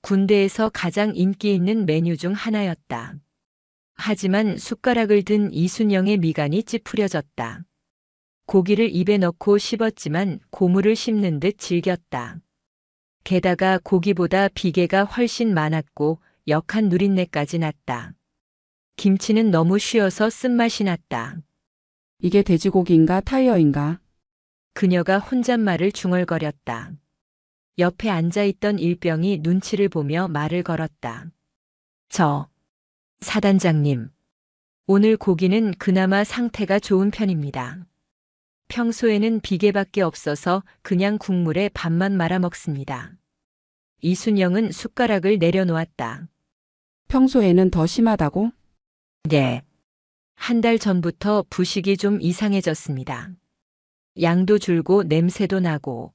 군대에서 가장 인기 있는 메뉴 중 하나였다. 하지만 숟가락을 든 이순영의 미간이 찌푸려졌다. 고기를 입에 넣고 씹었지만 고무를 씹는 듯 질겼다. 게다가 고기보다 비계가 훨씬 많았고 역한 누린내까지 났다. 김치는 너무 쉬어서 쓴맛이 났다. 이게 돼지고기인가 타이어인가? 그녀가 혼잣말을 중얼거렸다. 옆에 앉아있던 일병이 눈치를 보며 말을 걸었다. 사단장님. 오늘 고기는 그나마 상태가 좋은 편입니다. 평소에는 비계밖에 없어서 그냥 국물에 밥만 말아 먹습니다. 이순영은 숟가락을 내려놓았다. 평소에는 더 심하다고? 네. 한 달 전부터 부식이 좀 이상해졌습니다. 양도 줄고 냄새도 나고.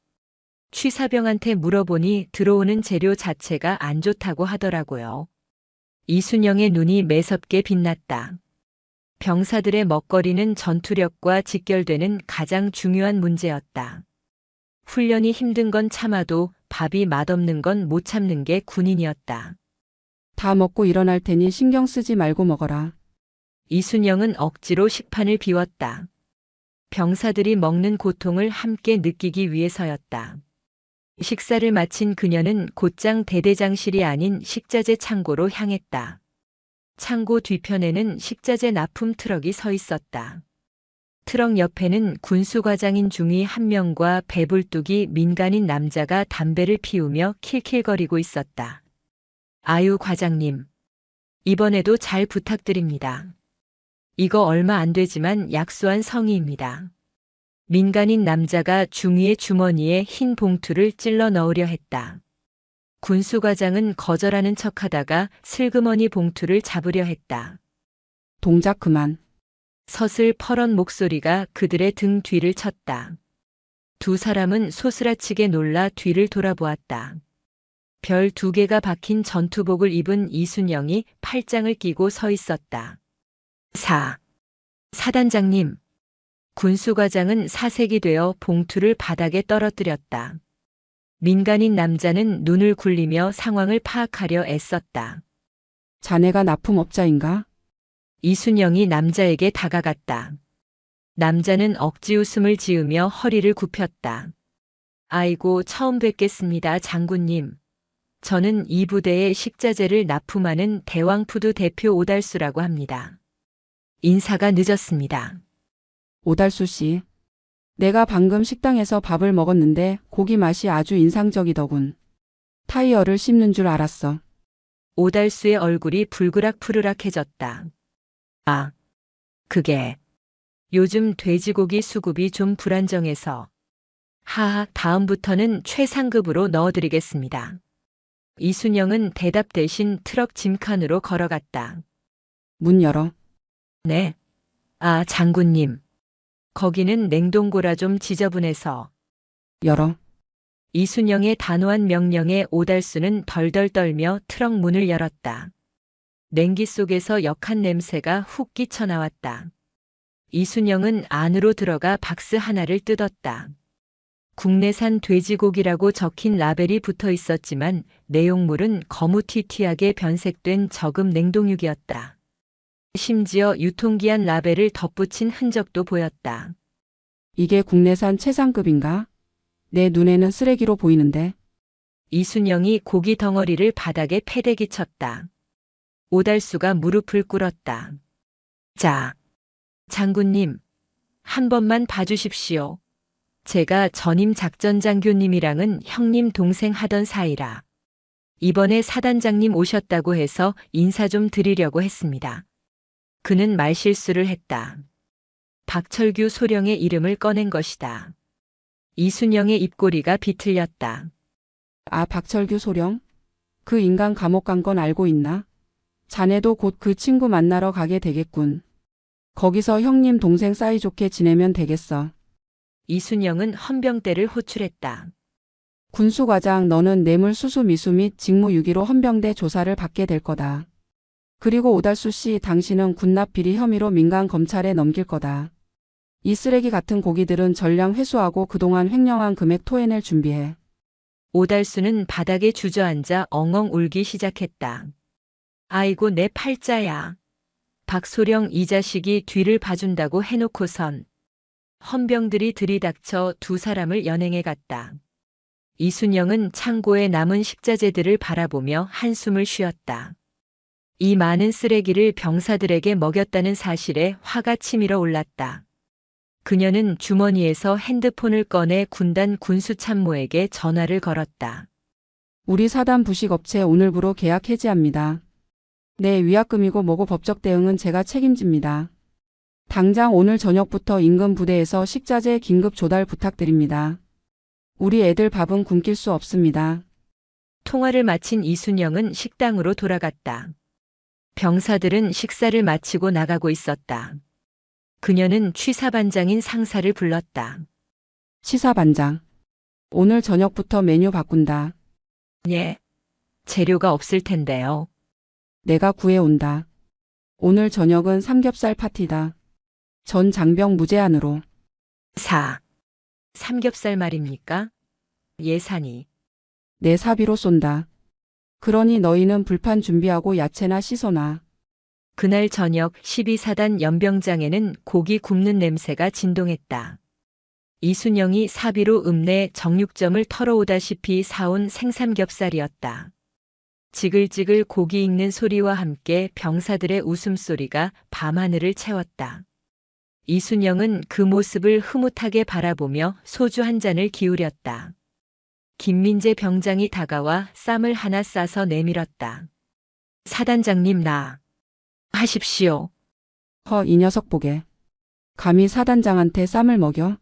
취사병한테 물어보니 들어오는 재료 자체가 안 좋다고 하더라고요. 이순영의 눈이 매섭게 빛났다. 병사들의 먹거리는 전투력과 직결되는 가장 중요한 문제였다. 훈련이 힘든 건 참아도 밥이 맛없는 건 못 참는 게 군인이었다. 다 먹고 일어날 테니 신경 쓰지 말고 먹어라. 이순영은 억지로 식판을 비웠다. 병사들이 먹는 고통을 함께 느끼기 위해서였다. 식사를 마친 그녀는 곧장 대대장실이 아닌 식자재 창고로 향했다. 창고 뒤편에는 식자재 납품 트럭이 서 있었다. 트럭 옆에는 군수과장인 중위 한 명과 배불뚝이 민간인 남자가 담배를 피우며 킬킬거리고 있었다. 아유 과장님. 이번에도 잘 부탁드립니다. 이거 얼마 안 되지만 약소한 성의입니다. 민간인 남자가 중위의 주머니에 흰 봉투를 찔러 넣으려 했다. 군수과장은 거절하는 척하다가 슬그머니 봉투를 잡으려 했다. 동작 그만. 서슬 퍼런 목소리가 그들의 등 뒤를 쳤다. 두 사람은 소스라치게 놀라 뒤를 돌아보았다. 별 2개가 박힌 전투복을 입은 이순영이 팔짱을 끼고 서 있었다. 사단장님. 군수과장은 사색이 되어 봉투를 바닥에 떨어뜨렸다. 민간인 남자는 눈을 굴리며 상황을 파악하려 애썼다. 자네가 납품업자인가? 이순영이 남자에게 다가갔다. 남자는 억지 웃음을 지으며 허리를 굽혔다. 아이고, 처음 뵙겠습니다, 장군님. 저는 이 부대의 식자재를 납품하는 대왕푸드 대표 오달수라고 합니다. 인사가 늦었습니다. 오달수 씨. 내가 방금 식당에서 밥을 먹었는데 고기 맛이 아주 인상적이더군. 타이어를 씹는 줄 알았어. 오달수의 얼굴이 불그락푸르락해졌다. 아, 그게 요즘 돼지고기 수급이 좀 불안정해서. 하하, 다음부터는 최상급으로 넣어드리겠습니다. 이순영은 대답 대신 트럭 짐칸으로 걸어갔다. 문 열어. 네. 아, 장군님. 거기는 냉동고라 좀 지저분해서. 열어. 이순영의 단호한 명령에 오달수는 덜덜 떨며 트럭 문을 열었다. 냉기 속에서 역한 냄새가 훅 끼쳐나왔다. 이순영은 안으로 들어가 박스 하나를 뜯었다. 국내산 돼지고기라고 적힌 라벨이 붙어 있었지만 내용물은 거무튀튀하게 변색된 저금 냉동육이었다. 심지어 유통기한 라벨을 덧붙인 흔적도 보였다. 이게 국내산 최상급인가? 내 눈에는 쓰레기로 보이는데. 이순영이 고기 덩어리를 바닥에 패대기 쳤다. 오달수가 무릎을 꿇었다. 자, 장군님, 한 번만 봐주십시오. 제가 전임 작전장교님이랑은 형님 동생 하던 사이라. 이번에 사단장님 오셨다고 해서 인사 좀 드리려고 했습니다. 그는 말실수를 했다. 박철규 소령의 이름을 꺼낸 것이다. 이순영의 입꼬리가 비틀렸다. 아, 박철규 소령? 그 인간 감옥 간 건 알고 있나? 자네도 곧 그 친구 만나러 가게 되겠군. 거기서 형님 동생 사이좋게 지내면 되겠어. 이순영은 헌병대를 호출했다. 군수과장, 너는 뇌물수수 미수 및 직무유기로 헌병대 조사를 받게 될 거다. 그리고 오달수 씨, 당신은 군납 비리 혐의로 민간 검찰에 넘길 거다. 이 쓰레기 같은 고기들은 전량 회수하고 그동안 횡령한 금액 토해낼 준비해. 오달수는 바닥에 주저앉아 엉엉 울기 시작했다. 아이고, 내 팔자야. 박소령 이 자식이 뒤를 봐준다고 해놓고선. 헌병들이 들이닥쳐 두 사람을 연행해 갔다. 이순영은 창고에 남은 식자재들을 바라보며 한숨을 쉬었다. 이 많은 쓰레기를 병사들에게 먹였다는 사실에 화가 치밀어 올랐다. 그녀는 주머니에서 핸드폰을 꺼내 군단 군수참모에게 전화를 걸었다. 우리 사단 부식업체 오늘부로 계약 해지합니다. 네, 위약금이고 뭐고 법적 대응은 제가 책임집니다. 당장 오늘 저녁부터 인근 부대에서 식자재 긴급 조달 부탁드립니다. 우리 애들 밥은 굶길 수 없습니다. 통화를 마친 이순영은 식당으로 돌아갔다. 병사들은 식사를 마치고 나가고 있었다. 그녀는 취사반장인 상사를 불렀다. 시사반장. 오늘 저녁부터 메뉴 바꾼다. 예. 재료가 없을 텐데요. 내가 구해온다. 오늘 저녁은 삼겹살 파티다. 전 장병 무제한으로. 삼겹살 말입니까? 예산이. 내 사비로 쏜다. 그러니 너희는 불판 준비하고 야채나 씻어놔. 그날 저녁 12사단 연병장에는 고기 굽는 냄새가 진동했다. 이순영이 사비로 읍내 정육점을 털어오다시피 사온 생삼겹살이었다. 지글지글 고기 익는 소리와 함께 병사들의 웃음소리가 밤하늘을 채웠다. 이순영은 그 모습을 흐뭇하게 바라보며 소주 한 잔을 기울였다. 김민재 병장이 다가와 쌈을 하나 싸서 내밀었다. 사단장님, 나 하십시오. 이 녀석 보게. 감히 사단장한테 쌈을 먹여?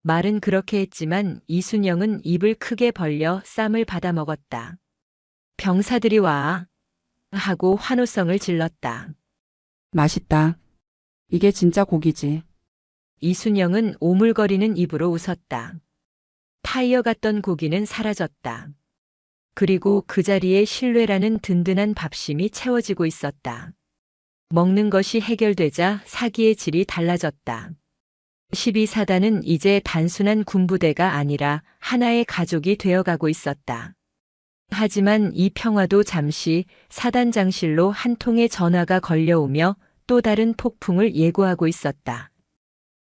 말은 그렇게 했지만 이순영은 입을 크게 벌려 쌈을 받아 먹었다. 병사들이 와 하고 환호성을 질렀다. 맛있다. 이게 진짜 고기지. 이순영은 오물거리는 입으로 웃었다. 타이어 같던 고기는 사라졌다. 그리고 그 자리에 신뢰라는 든든한 밥심이 채워지고 있었다. 먹는 것이 해결되자 사기의 질이 달라졌다. 12사단은 이제 단순한 군부대가 아니라 하나의 가족이 되어가고 있었다. 하지만 이 평화도 잠시 사단장실로 한 통의 전화가 걸려오며 또 다른 폭풍을 예고하고 있었다.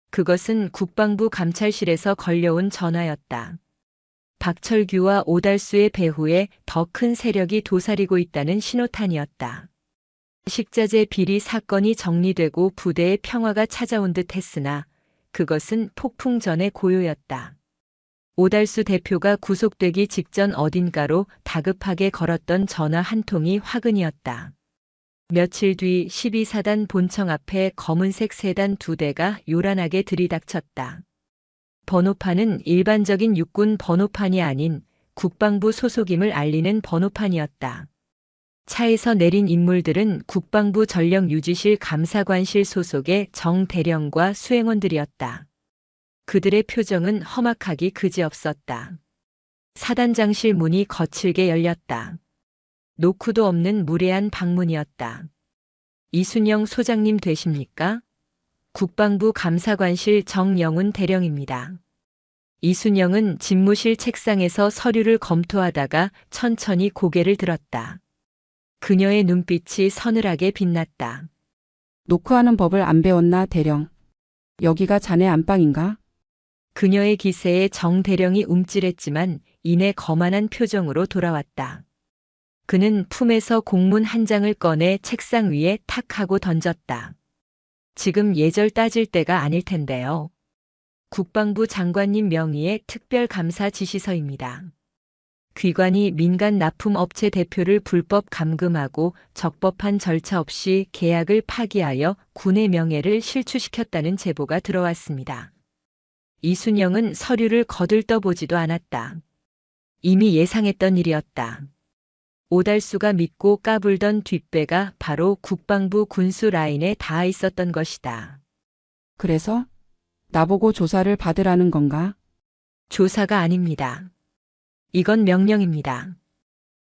그것은 국방부 감찰실에서 걸려온 전화였다. 박철규와 오달수의 배후에 더 큰 세력이 도사리고 있다는 신호탄이었다. 식자재 비리 사건이 정리되고 부대의 평화가 찾아온 듯 했으나 그것은 폭풍 전의 고요였다. 오달수 대표가 구속되기 직전 어딘가로 다급하게 걸었던 전화 한 통이 화근이었다. 며칠 뒤 12사단 본청 앞에 검은색 세단 2대가 요란하게 들이닥쳤다. 번호판은 일반적인 육군 번호판이 아닌 국방부 소속임을 알리는 번호판이었다. 차에서 내린 인물들은 국방부 전력유지실 감사관실 소속의 정대령과 수행원들이었다. 그들의 표정은 험악하기 그지없었다. 사단장실 문이 거칠게 열렸다. 노크도 없는 무례한 방문이었다. 이순영 소장님 되십니까? 국방부 감사관실 정영훈 대령입니다. 이순영은 집무실 책상에서 서류를 검토하다가 천천히 고개를 들었다. 그녀의 눈빛이 서늘하게 빛났다. 노크하는 법을 안 배웠나, 대령? 여기가 자네 안방인가? 그녀의 기세에 정 대령이 움찔했지만 이내 거만한 표정으로 돌아왔다. 그는 품에서 공문 한 장을 꺼내 책상 위에 탁 하고 던졌다. 지금 예절 따질 때가 아닐 텐데요. 국방부 장관님 명의의 특별감사 지시서입니다. 귀관이 민간 납품업체 대표를 불법 감금하고 적법한 절차 없이 계약을 파기하여 군의 명예를 실추시켰다는 제보가 들어왔습니다. 이순영은 서류를 거들떠보지도 않았다. 이미 예상했던 일이었다. 오달수가 믿고 까불던 뒷배가 바로 국방부 군수 라인에 닿아 있었던 것이다. 그래서? 나보고 조사를 받으라는 건가? 조사가 아닙니다. 이건 명령입니다.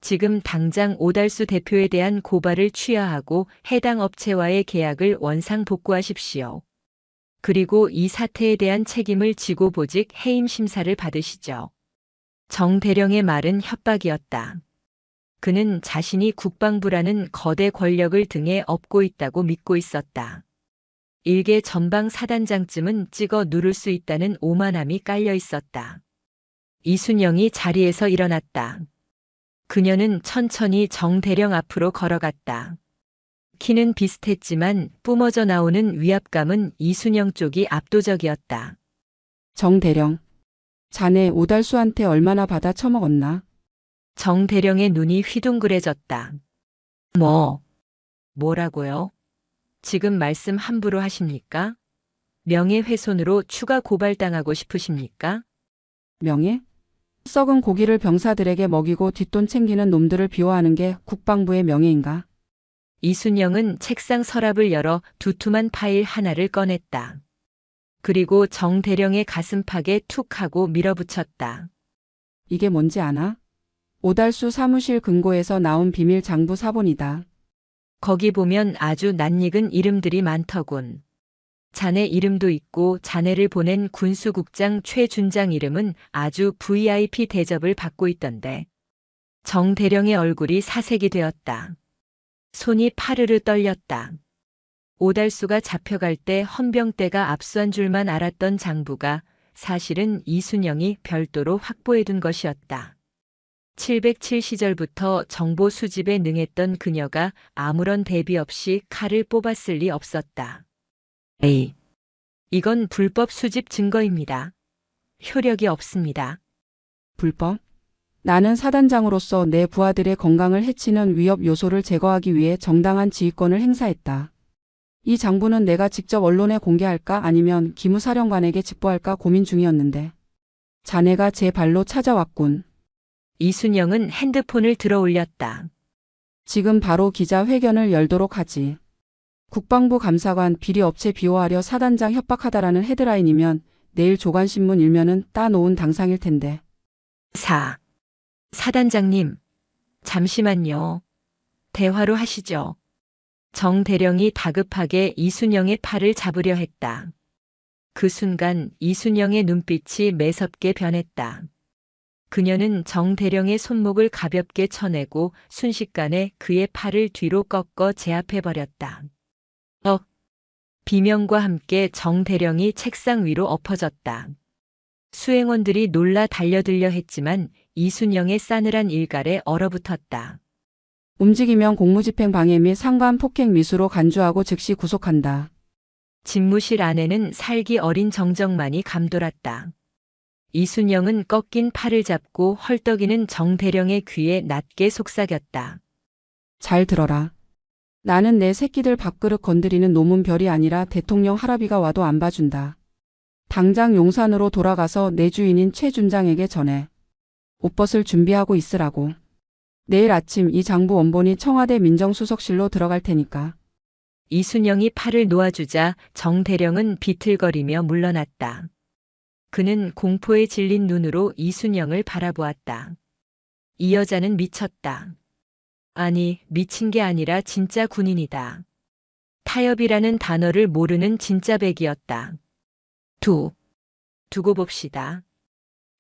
지금 당장 오달수 대표에 대한 고발을 취하하고 해당 업체와의 계약을 원상복구하십시오. 그리고 이 사태에 대한 책임을 지고 보직 해임 심사를 받으시죠. 정 대령의 말은 협박이었다. 그는 자신이 국방부라는 거대 권력을 등에 업고 있다고 믿고 있었다. 일개 전방 사단장쯤은 찍어 누를 수 있다는 오만함이 깔려 있었다. 이순영이 자리에서 일어났다. 그녀는 천천히 정 대령 앞으로 걸어갔다. 키는 비슷했지만 뿜어져 나오는 위압감은 이순영 쪽이 압도적이었다. 정 대령. 자네 오달수한테 얼마나 받아 처먹었나? 정 대령의 눈이 휘둥그레졌다. 뭐라고요? 지금 말씀 함부로 하십니까? 명예훼손으로 추가 고발당하고 싶으십니까? 명예? 썩은 고기를 병사들에게 먹이고 뒷돈 챙기는 놈들을 비호하는 게 국방부의 명예인가? 이순영은 책상 서랍을 열어 두툼한 파일 하나를 꺼냈다. 그리고 정 대령의 가슴팍에 툭 하고 밀어붙였다. 이게 뭔지 아나? 오달수 사무실 금고에서 나온 비밀 장부 사본이다. 거기 보면 아주 낯익은 이름들이 많더군. 자네 이름도 있고 자네를 보낸 군수국장 최준장 이름은 아주 VIP 대접을 받고 있던데. 정 대령의 얼굴이 사색이 되었다. 손이 파르르 떨렸다. 오달수가 잡혀갈 때 헌병대가 압수한 줄만 알았던 장부가 사실은 이순영이 별도로 확보해둔 것이었다. 707 시절부터 정보 수집에 능했던 그녀가 아무런 대비 없이 칼을 뽑았을 리 없었다. 에이, 이건 불법 수집 증거입니다. 효력이 없습니다. 불법? 나는 사단장으로서 내 부하들의 건강을 해치는 위협 요소를 제거하기 위해 정당한 지휘권을 행사했다. 이 장부는 내가 직접 언론에 공개할까 아니면 기무사령관에게 직보할까 고민 중이었는데 자네가 제 발로 찾아왔군. 이순영은 핸드폰을 들어 올렸다. 지금 바로 기자회견을 열도록 하지. 국방부 감사관 비리업체 비호하려 사단장 협박하다라는 헤드라인이면 내일 조간신문 일면은 따놓은 당상일 텐데. 사단장님, 잠시만요. 대화로 하시죠. 정 대령이 다급하게 이순영의 팔을 잡으려 했다. 그 순간 이순영의 눈빛이 매섭게 변했다. 그녀는 정 대령의 손목을 가볍게 쳐내고 순식간에 그의 팔을 뒤로 꺾어 제압해버렸다. 비명과 함께 정 대령이 책상 위로 엎어졌다. 수행원들이 놀라 달려들려 했지만 이순영의 싸늘한 일갈에 얼어붙었다. 움직이면 공무집행 방해 및 상관 폭행 미수로 간주하고 즉시 구속한다. 집무실 안에는 살기 어린 정정만이 감돌았다. 이순영은 꺾인 팔을 잡고 헐떡이는 정 대령의 귀에 낮게 속삭였다. 잘 들어라. 나는 내 새끼들 밥그릇 건드리는 놈은 별이 아니라 대통령 할아비가 와도 안 봐준다. 당장 용산으로 돌아가서 내 주인인 최 준장에게 전해. 옷 벗을 준비하고 있으라고. 내일 아침 이 장부 원본이 청와대 민정수석실로 들어갈 테니까. 이순영이 팔을 놓아주자 정 대령은 비틀거리며 물러났다. 그는 공포에 질린 눈으로 이순영을 바라보았다. 이 여자는 미쳤다. 아니, 미친 게 아니라 진짜 군인이다. 타협이라는 단어를 모르는 진짜 백이었다. 두고 봅시다.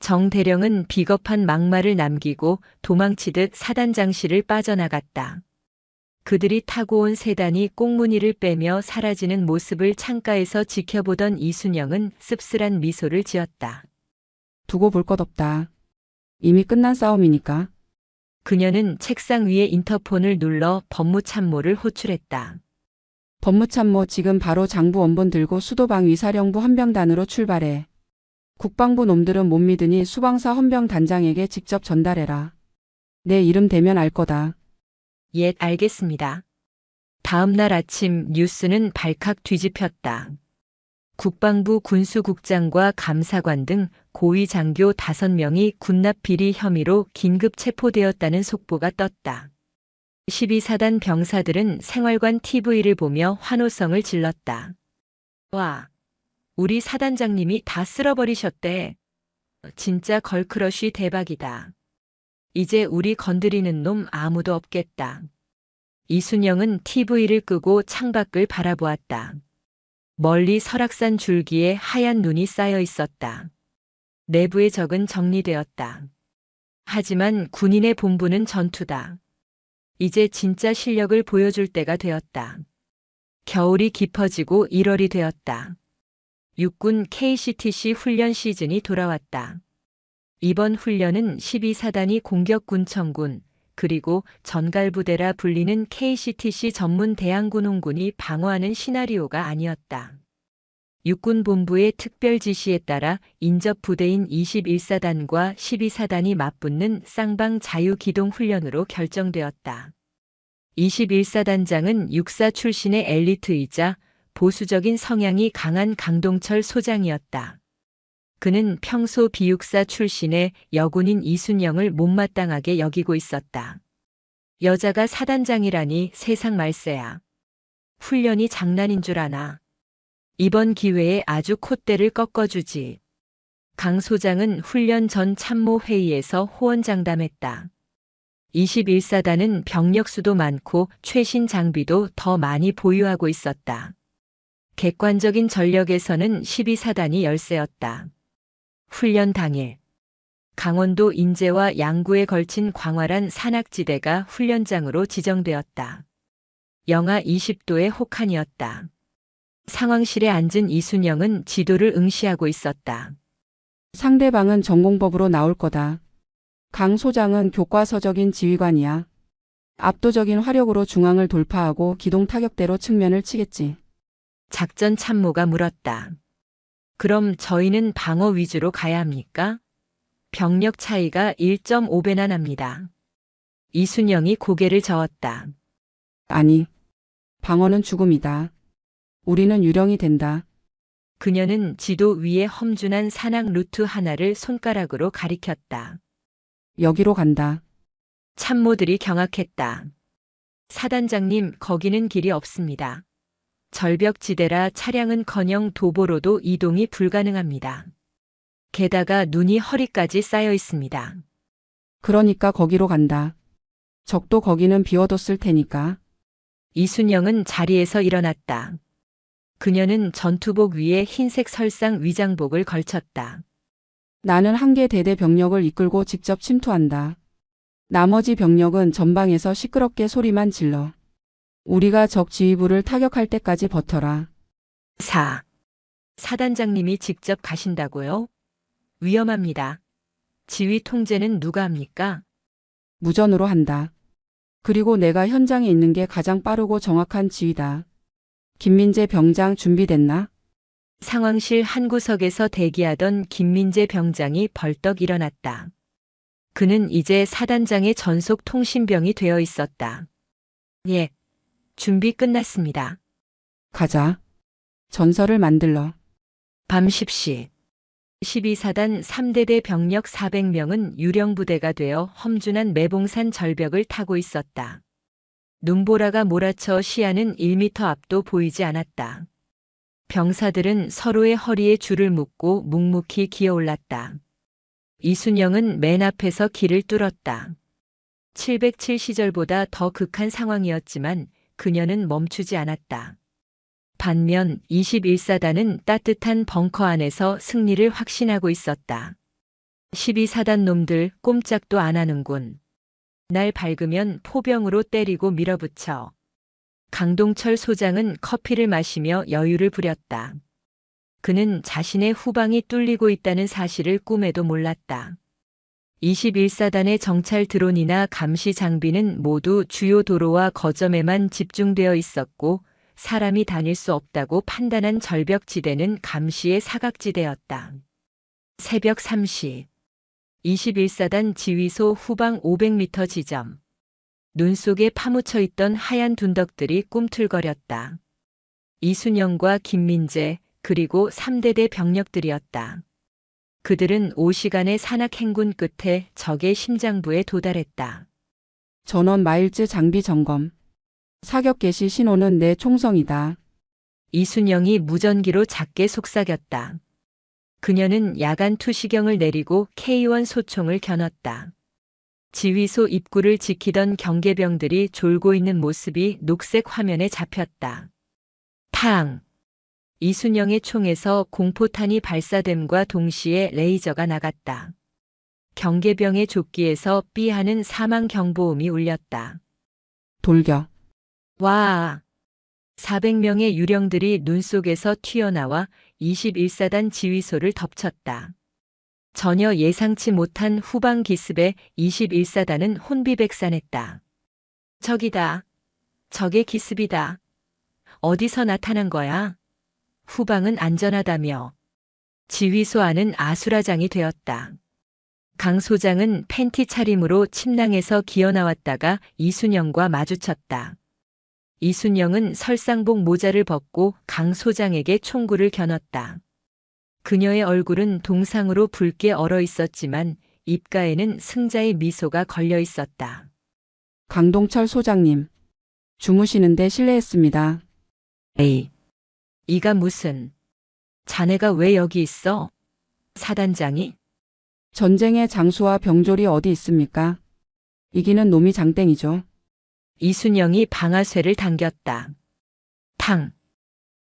정 대령은 비겁한 막말을 남기고 도망치듯 사단장실을 빠져나갔다. 그들이 타고 온 세단이 꽁무니를 빼며 사라지는 모습을 창가에서 지켜보던 이순영은 씁쓸한 미소를 지었다. 두고 볼 것 없다. 이미 끝난 싸움이니까. 그녀는 책상 위에 인터폰을 눌러 법무참모를 호출했다. 법무참모 지금 바로 장부 원본 들고 수도방 위사령부 헌병단으로 출발해. 국방부 놈들은 못 믿으니 수방사 헌병단장에게 직접 전달해라. 내 이름 대면 알 거다. 예, 알겠습니다. 다음 날 아침 뉴스는 발칵 뒤집혔다. 국방부 군수국장과 감사관 등 고위 장교 5명이 군납 비리 혐의로 긴급 체포되었다는 속보가 떴다. 12사단 병사들은 생활관 TV를 보며 환호성을 질렀다. 와, 우리 사단장님이 다 쓸어버리셨대. 진짜 걸크러쉬 대박이다. 이제 우리 건드리는 놈 아무도 없겠다. 이순영은 TV를 끄고 창밖을 바라보았다. 멀리 설악산 줄기에 하얀 눈이 쌓여 있었다. 내부의 적은 정리되었다. 하지만 군인의 본분은 전투다. 이제 진짜 실력을 보여줄 때가 되었다. 겨울이 깊어지고 1월이 되었다. 육군 KCTC 훈련 시즌이 돌아왔다. 이번 훈련은 12사단이 공격군청군 그리고 전갈부대라 불리는 KCTC 전문 대항군홍군이 방어하는 시나리오가 아니었다. 육군본부의 특별 지시에 따라 인접부대인 21사단과 12사단이 맞붙는 쌍방 자유기동훈련으로 결정되었다. 21사단장은 육사 출신의 엘리트이자 보수적인 성향이 강한 강동철 소장이었다. 그는 평소 비육사 출신의 여군인 이순영을 못마땅하게 여기고 있었다. 여자가 사단장이라니 세상 말세야. 훈련이 장난인 줄 아나. 이번 기회에 아주 콧대를 꺾어주지. 강 소장은 훈련 전 참모회의에서 호언장담했다. 21사단은 병력 수도 많고 최신 장비도 더 많이 보유하고 있었다. 객관적인 전력에서는 12사단이 열세였다. 훈련 당일, 강원도 인제와 양구에 걸친 광활한 산악지대가 훈련장으로 지정되었다. 영하 20도의 혹한이었다. 상황실에 앉은 이순영은 지도를 응시하고 있었다. 상대방은 전공법으로 나올 거다. 강 소장은 교과서적인 지휘관이야. 압도적인 화력으로 중앙을 돌파하고 기동 타격대로 측면을 치겠지. 작전 참모가 물었다. 그럼 저희는 방어 위주로 가야 합니까? 병력 차이가 1.5배나 납니다. 이순영이 고개를 저었다. 아니, 방어는 죽음이다. 우리는 유령이 된다. 그녀는 지도 위에 험준한 산악 루트 하나를 손가락으로 가리켰다. 여기로 간다. 참모들이 경악했다. 사단장님, 거기는 길이 없습니다. 절벽지대라 차량은커녕 도보로도 이동이 불가능합니다. 게다가 눈이 허리까지 쌓여 있습니다. 그러니까 거기로 간다. 적도 거기는 비워뒀을 테니까. 이순영은 자리에서 일어났다. 그녀는 전투복 위에 흰색 설상 위장복을 걸쳤다. 나는 한개 대대 병력을 이끌고 직접 침투한다. 나머지 병력은 전방에서 시끄럽게 소리만 질러. 우리가 적 지휘부를 타격할 때까지 버텨라. 사단장님이 직접 가신다고요? 위험합니다. 지휘 통제는 누가 합니까? 무전으로 한다. 그리고 내가 현장에 있는 게 가장 빠르고 정확한 지휘다. 김민재 병장 준비됐나? 상황실 한 구석에서 대기하던 김민재 병장이 벌떡 일어났다. 그는 이제 사단장의 전속 통신병이 되어 있었다. 예, 준비 끝났습니다. 가자. 전설을 만들러. 밤 10시. 12사단 3대대 병력 400명은 유령부대가 되어 험준한 매봉산 절벽을 타고 있었다. 눈보라가 몰아쳐 시야는 1미터 앞도 보이지 않았다. 병사들은 서로의 허리에 줄을 묶고 묵묵히 기어올랐다. 이순영은 맨 앞에서 길을 뚫었다. 707시절보다 더 극한 상황이었지만 그녀는 멈추지 않았다. 반면 21사단은 따뜻한 벙커 안에서 승리를 확신하고 있었다. 12사단 놈들 꼼짝도 안 하는군. 날 밝으면 포병으로 때리고 밀어붙여. 강동철 소장은 커피를 마시며 여유를 부렸다. 그는 자신의 후방이 뚫리고 있다는 사실을 꿈에도 몰랐다. 21사단의 정찰 드론이나 감시 장비는 모두 주요 도로와 거점에만 집중되어 있었고 사람이 다닐 수 없다고 판단한 절벽지대는 감시의 사각지대였다. 새벽 3시. 21사단 지휘소 후방 500m 지점. 눈 속에 파묻혀 있던 하얀 둔덕들이 꿈틀거렸다. 이순영과 김민재 그리고 3대대 병력들이었다. 그들은 5시간의 산악 행군 끝에 적의 심장부에 도달했다. 전원 마일즈 장비 점검. 사격 개시 신호는 내 총성이다. 이순영이 무전기로 작게 속삭였다. 그녀는 야간 투시경을 내리고 K1 소총을 겨눴다. 지휘소 입구를 지키던 경계병들이 졸고 있는 모습이 녹색 화면에 잡혔다. 탕! 이순영의 총에서 공포탄이 발사됨과 동시에 레이저가 나갔다. 경계병의 조끼에서 삐하는 사망 경보음이 울렸다. 돌격. 와! 400명의 유령들이 눈 속에서 튀어나와 21사단 지휘소를 덮쳤다. 전혀 예상치 못한 후방 기습에 21사단은 혼비백산했다. 적이다. 적의 기습이다. 어디서 나타난 거야? 후방은 안전하다며. 지휘소 안은 아수라장이 되었다. 강 소장은 팬티 차림으로 침낭에서 기어나왔다가 이순영과 마주쳤다. 이순영은 설상복 모자를 벗고 강 소장에게 총구를 겨눴다. 그녀의 얼굴은 동상으로 붉게 얼어 있었지만 입가에는 승자의 미소가 걸려 있었다. 강동철 소장님. 주무시는데 실례했습니다. 에이, 이가 무슨. 자네가 왜 여기 있어? 사단장이? 전쟁의 장수와 병졸이 어디 있습니까? 이기는 놈이 장땡이죠. 이순영이 방아쇠를 당겼다. 탕!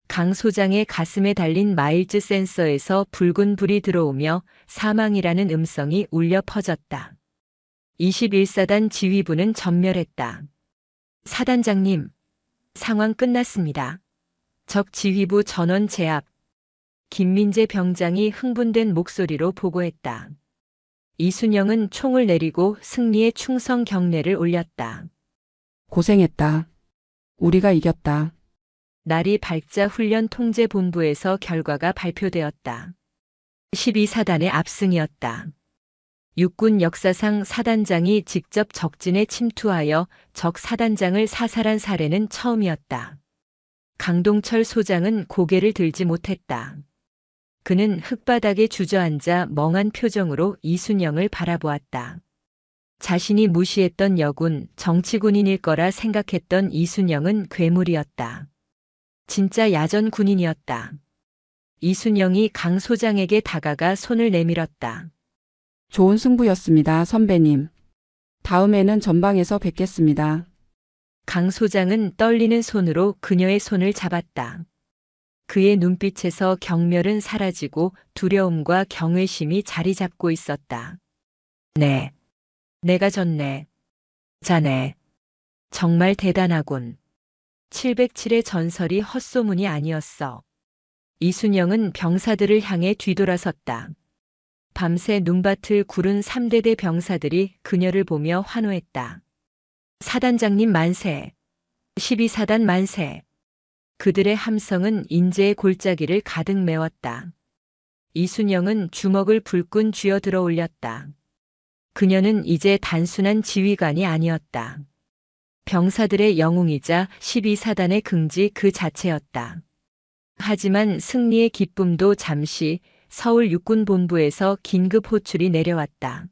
강 소장의 가슴에 달린 마일즈 센서에서 붉은 불이 들어오며 사망이라는 음성이 울려 퍼졌다. 21사단 지휘부는 전멸했다. 사단장님, 상황 끝났습니다. 적 지휘부 전원 제압. 김민재 병장이 흥분된 목소리로 보고했다. 이순영은 총을 내리고 승리의 충성 경례를 올렸다. 고생했다. 우리가 이겼다. 날이 밝자 훈련 통제본부에서 결과가 발표되었다. 12사단의 압승이었다. 육군 역사상 사단장이 직접 적진에 침투하여 적 사단장을 사살한 사례는 처음이었다. 강동철 소장은 고개를 들지 못했다. 그는 흙바닥에 주저앉아 멍한 표정으로 이순영을 바라보았다. 자신이 무시했던 여군, 정치군인일 거라 생각했던 이순영은 괴물이었다. 진짜 야전 군인이었다. 이순영이 강 소장에게 다가가 손을 내밀었다. 좋은 승부였습니다, 선배님. 다음에는 전방에서 뵙겠습니다. 강 소장은 떨리는 손으로 그녀의 손을 잡았다. 그의 눈빛에서 경멸은 사라지고 두려움과 경외심이 자리 잡고 있었다. 네. 내가 졌네. 자네. 정말 대단하군. 707의 전설이 헛소문이 아니었어. 이순영은 병사들을 향해 뒤돌아섰다. 밤새 눈밭을 구른 3대대 병사들이 그녀를 보며 환호했다. 사단장님 만세. 12사단 만세. 그들의 함성은 인재의 골짜기를 가득 메웠다. 이순영은 주먹을 불끈 쥐어 들어 올렸다. 그녀는 이제 단순한 지휘관이 아니었다. 병사들의 영웅이자 12사단의 긍지 그 자체였다. 하지만 승리의 기쁨도 잠시 서울 육군본부에서 긴급 호출이 내려왔다.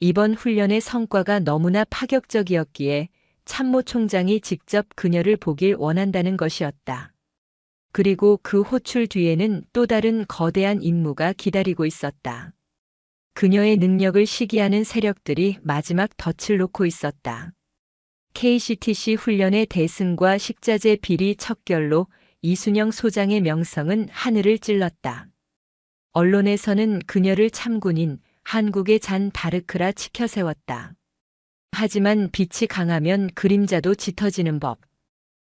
이번 훈련의 성과가 너무나 파격적이었기에 참모 총장이 직접 그녀를 보길 원한다는 것이었다. 그리고 그 호출 뒤에는 또 다른 거대한 임무가 기다리고 있었다. 그녀의 능력을 시기하는 세력들이 마지막 덫을 놓고 있었다. KCTC 훈련의 대승과 식자재 비리 척결로 이순영 소장의 명성은 하늘을 찔렀다. 언론에서는 그녀를 참군인 한국의 잔 다르크라 치켜 세웠다. 하지만 빛이 강하면 그림자도 짙어지는 법.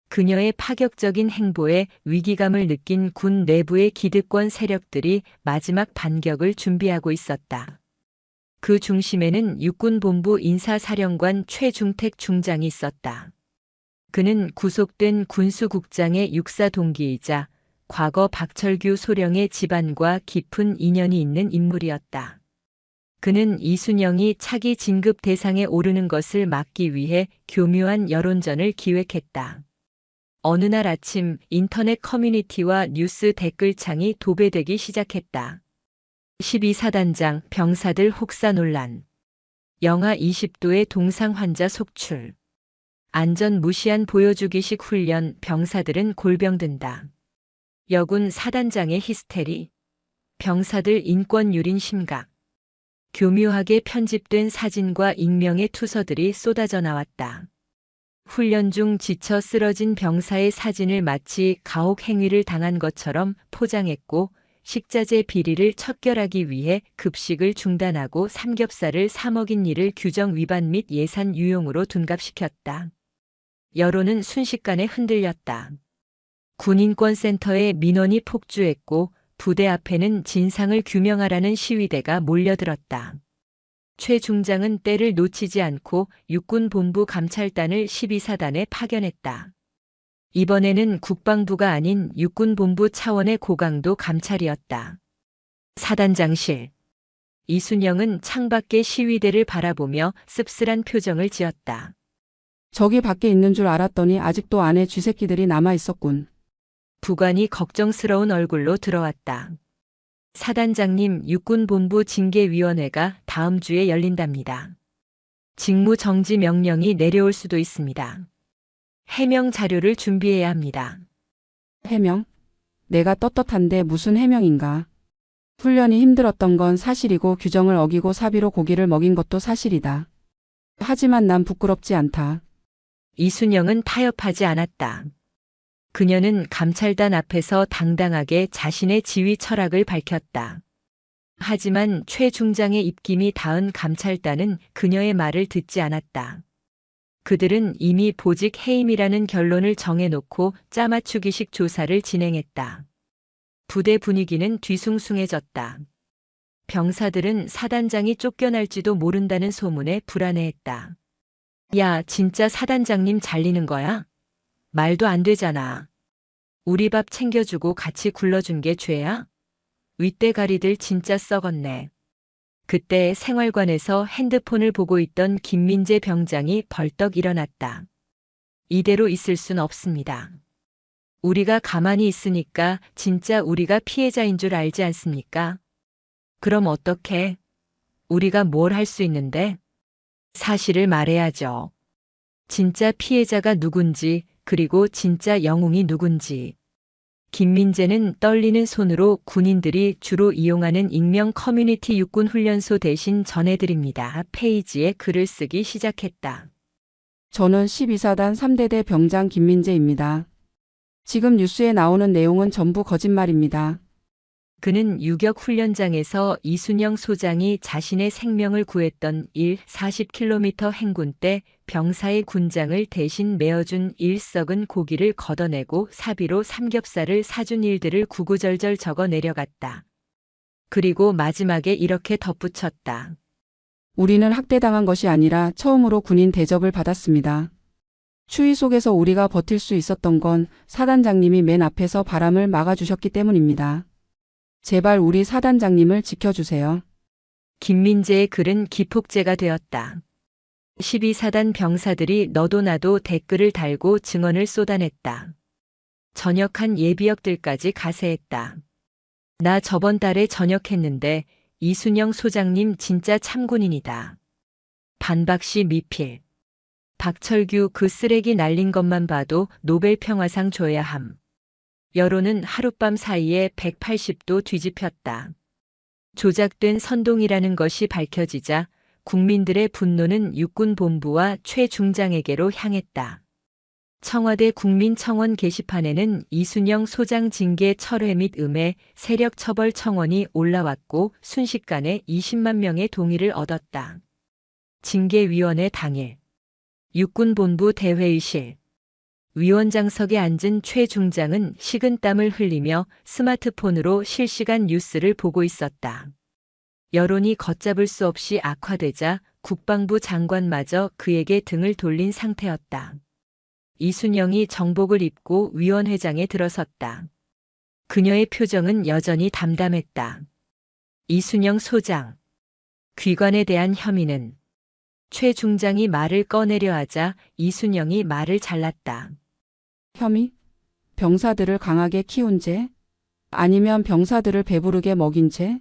그녀의 파격적인 행보에 위기감을 느낀 군 내부의 기득권 세력들이 마지막 반격을 준비하고 있었다. 그 중심에는 육군본부 인사사령관 최중택 중장이 있었다. 그는 구속된 군수국장의 육사 동기이자 과거 박철규 소령의 집안과 깊은 인연이 있는 인물이었다. 그는 이순영이 차기 진급 대상에 오르는 것을 막기 위해 교묘한 여론전을 기획했다. 어느 날 아침 인터넷 커뮤니티와 뉴스 댓글창이 도배되기 시작했다. 12사단장 병사들 혹사 논란. 영하 20도의 동상 환자 속출. 안전 무시한 보여주기식 훈련 병사들은 골병든다. 여군 사단장의 히스테리. 병사들 인권 유린 심각. 교묘하게 편집된 사진과 익명의 투서들이 쏟아져 나왔다. 훈련 중 지쳐 쓰러진 병사의 사진을 마치 가혹 행위를 당한 것처럼 포장했고 식자재 비리를 척결하기 위해 급식을 중단하고 삼겹살을 사 먹인 일을 규정 위반 및 예산 유용으로 둔갑시켰다. 여론은 순식간에 흔들렸다. 군인권센터에 민원이 폭주했고 부대 앞에는 진상을 규명하라는 시위대가 몰려들었다. 최 중장은 때를 놓치지 않고 육군본부 감찰단을 12사단에 파견했다. 이번에는 국방부가 아닌 육군본부 차원의 고강도 감찰이었다. 사단장실. 이순영은 창밖의 시위대를 바라보며 씁쓸한 표정을 지었다. 저기 밖에 있는 줄 알았더니 아직도 안에 쥐새끼들이 남아 있었군. 부관이 걱정스러운 얼굴로 들어왔다. 사단장님, 육군본부 징계위원회가 다음 주에 열린답니다. 직무 정지 명령이 내려올 수도 있습니다. 해명 자료를 준비해야 합니다. 해명? 내가 떳떳한데 무슨 해명인가? 훈련이 힘들었던 건 사실이고 규정을 어기고 사비로 고기를 먹인 것도 사실이다. 하지만 난 부끄럽지 않다. 이순영은 타협하지 않았다. 그녀는 감찰단 앞에서 당당하게 자신의 지휘 철학을 밝혔다. 하지만 최 중장의 입김이 닿은 감찰단은 그녀의 말을 듣지 않았다. 그들은 이미 보직 해임이라는 결론을 정해놓고 짜맞추기식 조사를 진행했다. 부대 분위기는 뒤숭숭해졌다. 병사들은 사단장이 쫓겨날지도 모른다는 소문에 불안해했다. 야, 진짜 사단장님 잘리는 거야? 말도 안 되잖아. 우리 밥 챙겨주고 같이 굴러준 게 죄야? 윗대가리들 진짜 썩었네. 그때 생활관에서 핸드폰을 보고 있던 김민재 병장이 벌떡 일어났다. 이대로 있을 순 없습니다. 우리가 가만히 있으니까 진짜 우리가 피해자인 줄 알지 않습니까? 그럼 어떡해? 우리가 뭘 할 수 있는데? 사실을 말해야죠. 진짜 피해자가 누군지, 그리고 진짜 영웅이 누군지. 김민재는 떨리는 손으로 군인들이 주로 이용하는 익명 커뮤니티 육군 훈련소 대신 전해드립니다. 페이지에 글을 쓰기 시작했다. 저는 12사단 3대대 병장 김민재입니다. 지금 뉴스에 나오는 내용은 전부 거짓말입니다. 그는 유격 훈련장에서 이순영 소장이 자신의 생명을 구했던 40km 행군 때 병사의 군장을 대신 메어준 썩은 고기를 걷어내고 사비로 삼겹살을 사준 일들을 구구절절 적어 내려갔다. 그리고 마지막에 이렇게 덧붙였다. 우리는 학대당한 것이 아니라 처음으로 군인 대접을 받았습니다. 추위 속에서 우리가 버틸 수 있었던 건 사단장님이 맨 앞에서 바람을 막아주셨기 때문입니다. 제발 우리 사단장님을 지켜주세요. 김민재의 글은 기폭제가 되었다. 12사단 병사들이 너도 나도 댓글을 달고 증언을 쏟아냈다. 전역한 예비역들까지 가세했다. 나 저번 달에 전역했는데 이순영 소장님 진짜 참군인이다. 반박시 미필. 박철규 그 쓰레기 날린 것만 봐도 노벨 평화상 줘야 함. 여론은 하룻밤 사이에 180도 뒤집혔다. 조작된 선동이라는 것이 밝혀지자 국민들의 분노는 육군본부와 최 중장에게로 향했다. 청와대 국민청원 게시판에는 이순영 소장 징계 철회 및 음해 세력 처벌 청원이 올라왔고 순식간에 20만 명의 동의를 얻었다. 징계위원회 당일 육군본부 대회의실 위원장석에 앉은 최 중장은 식은땀을 흘리며 스마트폰으로 실시간 뉴스를 보고 있었다. 여론이 걷잡을 수 없이 악화되자 국방부 장관마저 그에게 등을 돌린 상태였다. 이순영이 정복을 입고 위원회장에 들어섰다. 그녀의 표정은 여전히 담담했다. 이순영 소장. 귀관에 대한 혐의는 최 중장이 말을 꺼내려 하자 이순영이 말을 잘랐다. 혐의? 병사들을 강하게 키운 죄? 아니면 병사들을 배부르게 먹인 죄?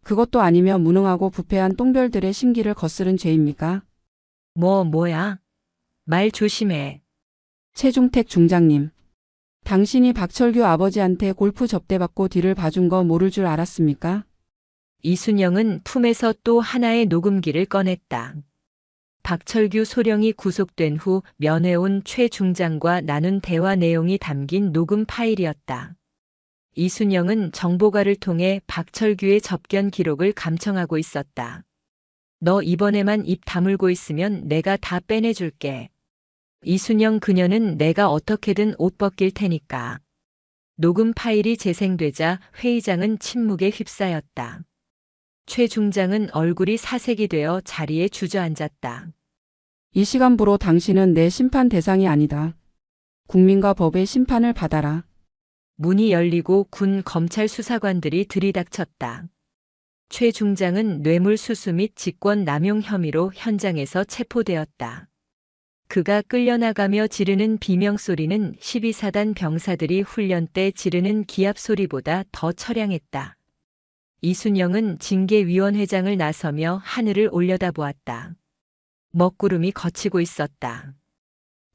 그것도 아니면 무능하고 부패한 똥별들의 심기를 거스른 죄입니까? 뭐야? 말 조심해. 최중택 중장님. 당신이 박철규 아버지한테 골프 접대받고 뒤를 봐준 거 모를 줄 알았습니까? 이순영은 품에서 또 하나의 녹음기를 꺼냈다. 박철규 소령이 구속된 후 면회온 최 중장과 나눈 대화 내용이 담긴 녹음 파일이었다. 이순영은 정보가를 통해 박철규의 접견 기록을 감청하고 있었다. 너 이번에만 입 다물고 있으면 내가 다 빼내줄게. 이순영 그녀는 내가 어떻게든 옷 벗길 테니까. 녹음 파일이 재생되자 회의장은 침묵에 휩싸였다. 최 중장은 얼굴이 사색이 되어 자리에 주저앉았다. 이 시간부로 당신은 내 심판 대상이 아니다. 국민과 법의 심판을 받아라. 문이 열리고 군 검찰 수사관들이 들이닥쳤다. 최 중장은 뇌물수수 및 직권남용 혐의로 현장에서 체포되었다. 그가 끌려나가며 지르는 비명소리는 12사단 병사들이 훈련 때 지르는 기합소리보다 더 처량했다. 이순영은 징계위원회장을 나서며 하늘을 올려다보았다. 먹구름이 걷히고 있었다.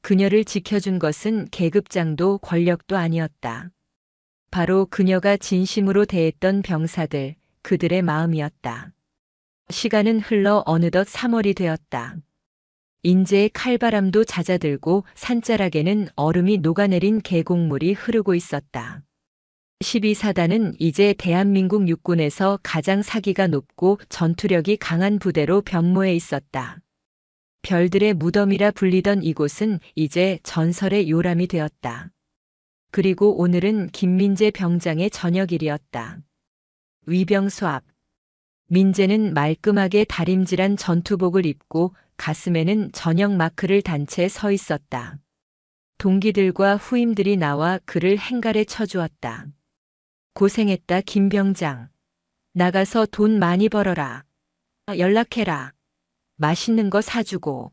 그녀를 지켜준 것은 계급장도 권력도 아니었다. 바로 그녀가 진심으로 대했던 병사들, 그들의 마음이었다. 시간은 흘러 어느덧 3월이 되었다. 인제의 칼바람도 잦아들고 산자락에는 얼음이 녹아내린 계곡물이 흐르고 있었다. 12사단은 이제 대한민국 육군에서 가장 사기가 높고 전투력이 강한 부대로 변모해 있었다. 별들의 무덤이라 불리던 이곳은 이제 전설의 요람이 되었다. 그리고 오늘은 김민재 병장의 저녁일이었다. 위병소 앞. 민재는 말끔하게 다림질한 전투복을 입고 가슴에는 저녁 마크를 단 채 서 있었다. 동기들과 후임들이 나와 그를 행갈에 쳐주었다. 고생했다 김 병장. 나가서 돈 많이 벌어라. 연락해라. 맛있는 거 사주고.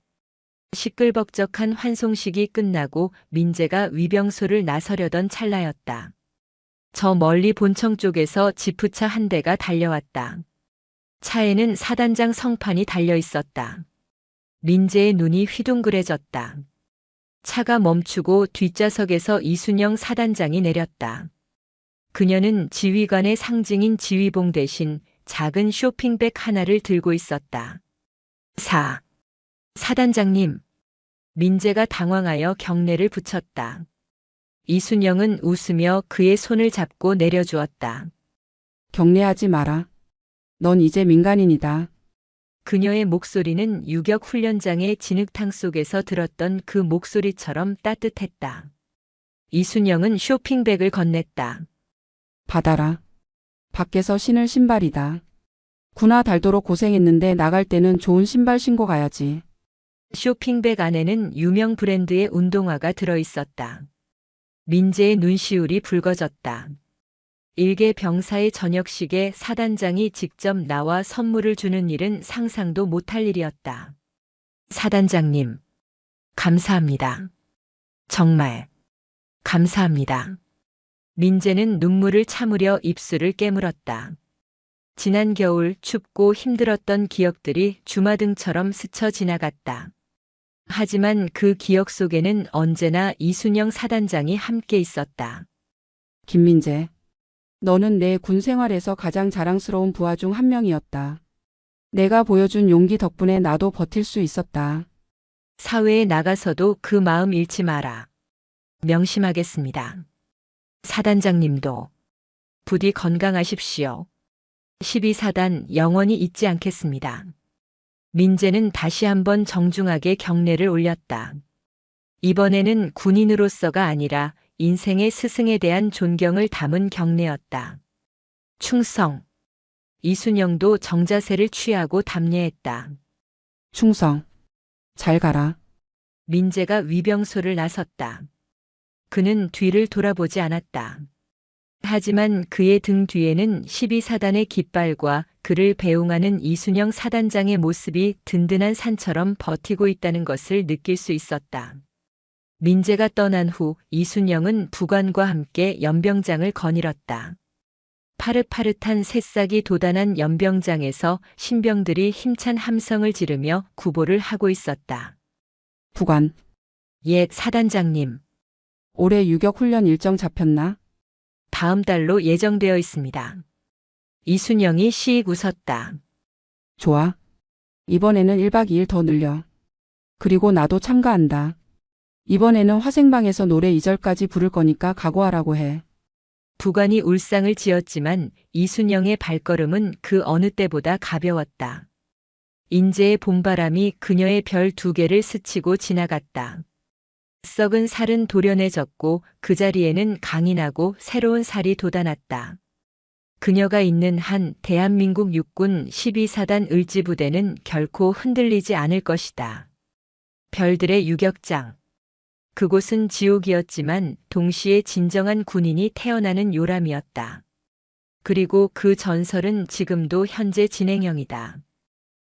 시끌벅적한 환송식이 끝나고 민재가 위병소를 나서려던 찰나였다. 저 멀리 본청 쪽에서 지프차 한 대가 달려왔다. 차에는 사단장 성판이 달려 있었다. 민재의 눈이 휘둥그레졌다. 차가 멈추고 뒷좌석에서 이순영 사단장이 내렸다. 그녀는 지휘관의 상징인 지휘봉 대신 작은 쇼핑백 하나를 들고 있었다. 사단장님. 민재가 당황하여 경례를 붙였다. 이순영은 웃으며 그의 손을 잡고 내려주었다. 경례하지 마라. 넌 이제 민간인이다. 그녀의 목소리는 유격 훈련장의 진흙탕 속에서 들었던 그 목소리처럼 따뜻했다. 이순영은 쇼핑백을 건넸다. 받아라. 밖에서 신을 신발이다. 구나 달도록 고생했는데 나갈 때는 좋은 신발 신고 가야지. 쇼핑백 안에는 유명 브랜드의 운동화가 들어있었다. 민재의 눈시울이 붉어졌다. 일개 병사의 저녁식에 사단장이 직접 나와 선물을 주는 일은 상상도 못할 일이었다. 사단장님, 감사합니다. 정말 감사합니다. 민재는 눈물을 참으려 입술을 깨물었다. 지난 겨울 춥고 힘들었던 기억들이 주마등처럼 스쳐 지나갔다. 하지만 그 기억 속에는 언제나 이순영 사단장이 함께 있었다. 김민재. 너는 내 군 생활에서 가장 자랑스러운 부하 중 한 명이었다. 내가 보여준 용기 덕분에 나도 버틸 수 있었다. 사회에 나가서도 그 마음 잃지 마라. 명심하겠습니다. 사단장님도 부디 건강하십시오. 12사단 영원히 잊지 않겠습니다. 민재는 다시 한번 정중하게 경례를 올렸다. 이번에는 군인으로서가 아니라 인생의 스승에 대한 존경을 담은 경례였다. 충성. 이순영도 정자세를 취하고 답례했다. 충성. 잘 가라. 민재가 위병소를 나섰다. 그는 뒤를 돌아보지 않았다. 하지만 그의 등 뒤에는 12사단의 깃발과 그를 배웅하는 이순영 사단장의 모습이 든든한 산처럼 버티고 있다는 것을 느낄 수 있었다. 민재가 떠난 후 이순영은 부관과 함께 연병장을 거닐었다. 파릇파릇한 새싹이 돋아난 연병장에서 신병들이 힘찬 함성을 지르며 구보를 하고 있었다. 부관. 옛 사단장님. 올해 유격 훈련 일정 잡혔나? 다음 달로 예정되어 있습니다. 이순영이 씩 웃었다. 좋아. 이번에는 1박 2일 더 늘려. 그리고 나도 참가한다. 이번에는 화생방에서 노래 2절까지 부를 거니까 각오하라고 해. 부관이 울상을 지었지만 이순영의 발걸음은 그 어느 때보다 가벼웠다. 인재의 봄바람이 그녀의 별 2개를 스치고 지나갔다. 썩은 살은 도련해졌고 그 자리에는 강인하고 새로운 살이 돋아났다. 그녀가 있는 한 대한민국 육군 12사단 을지부대는 결코 흔들리지 않을 것이다. 별들의 유격장. 그곳은 지옥이었지만 동시에 진정한 군인이 태어나는 요람이었다. 그리고 그 전설은 지금도 현재 진행형이다.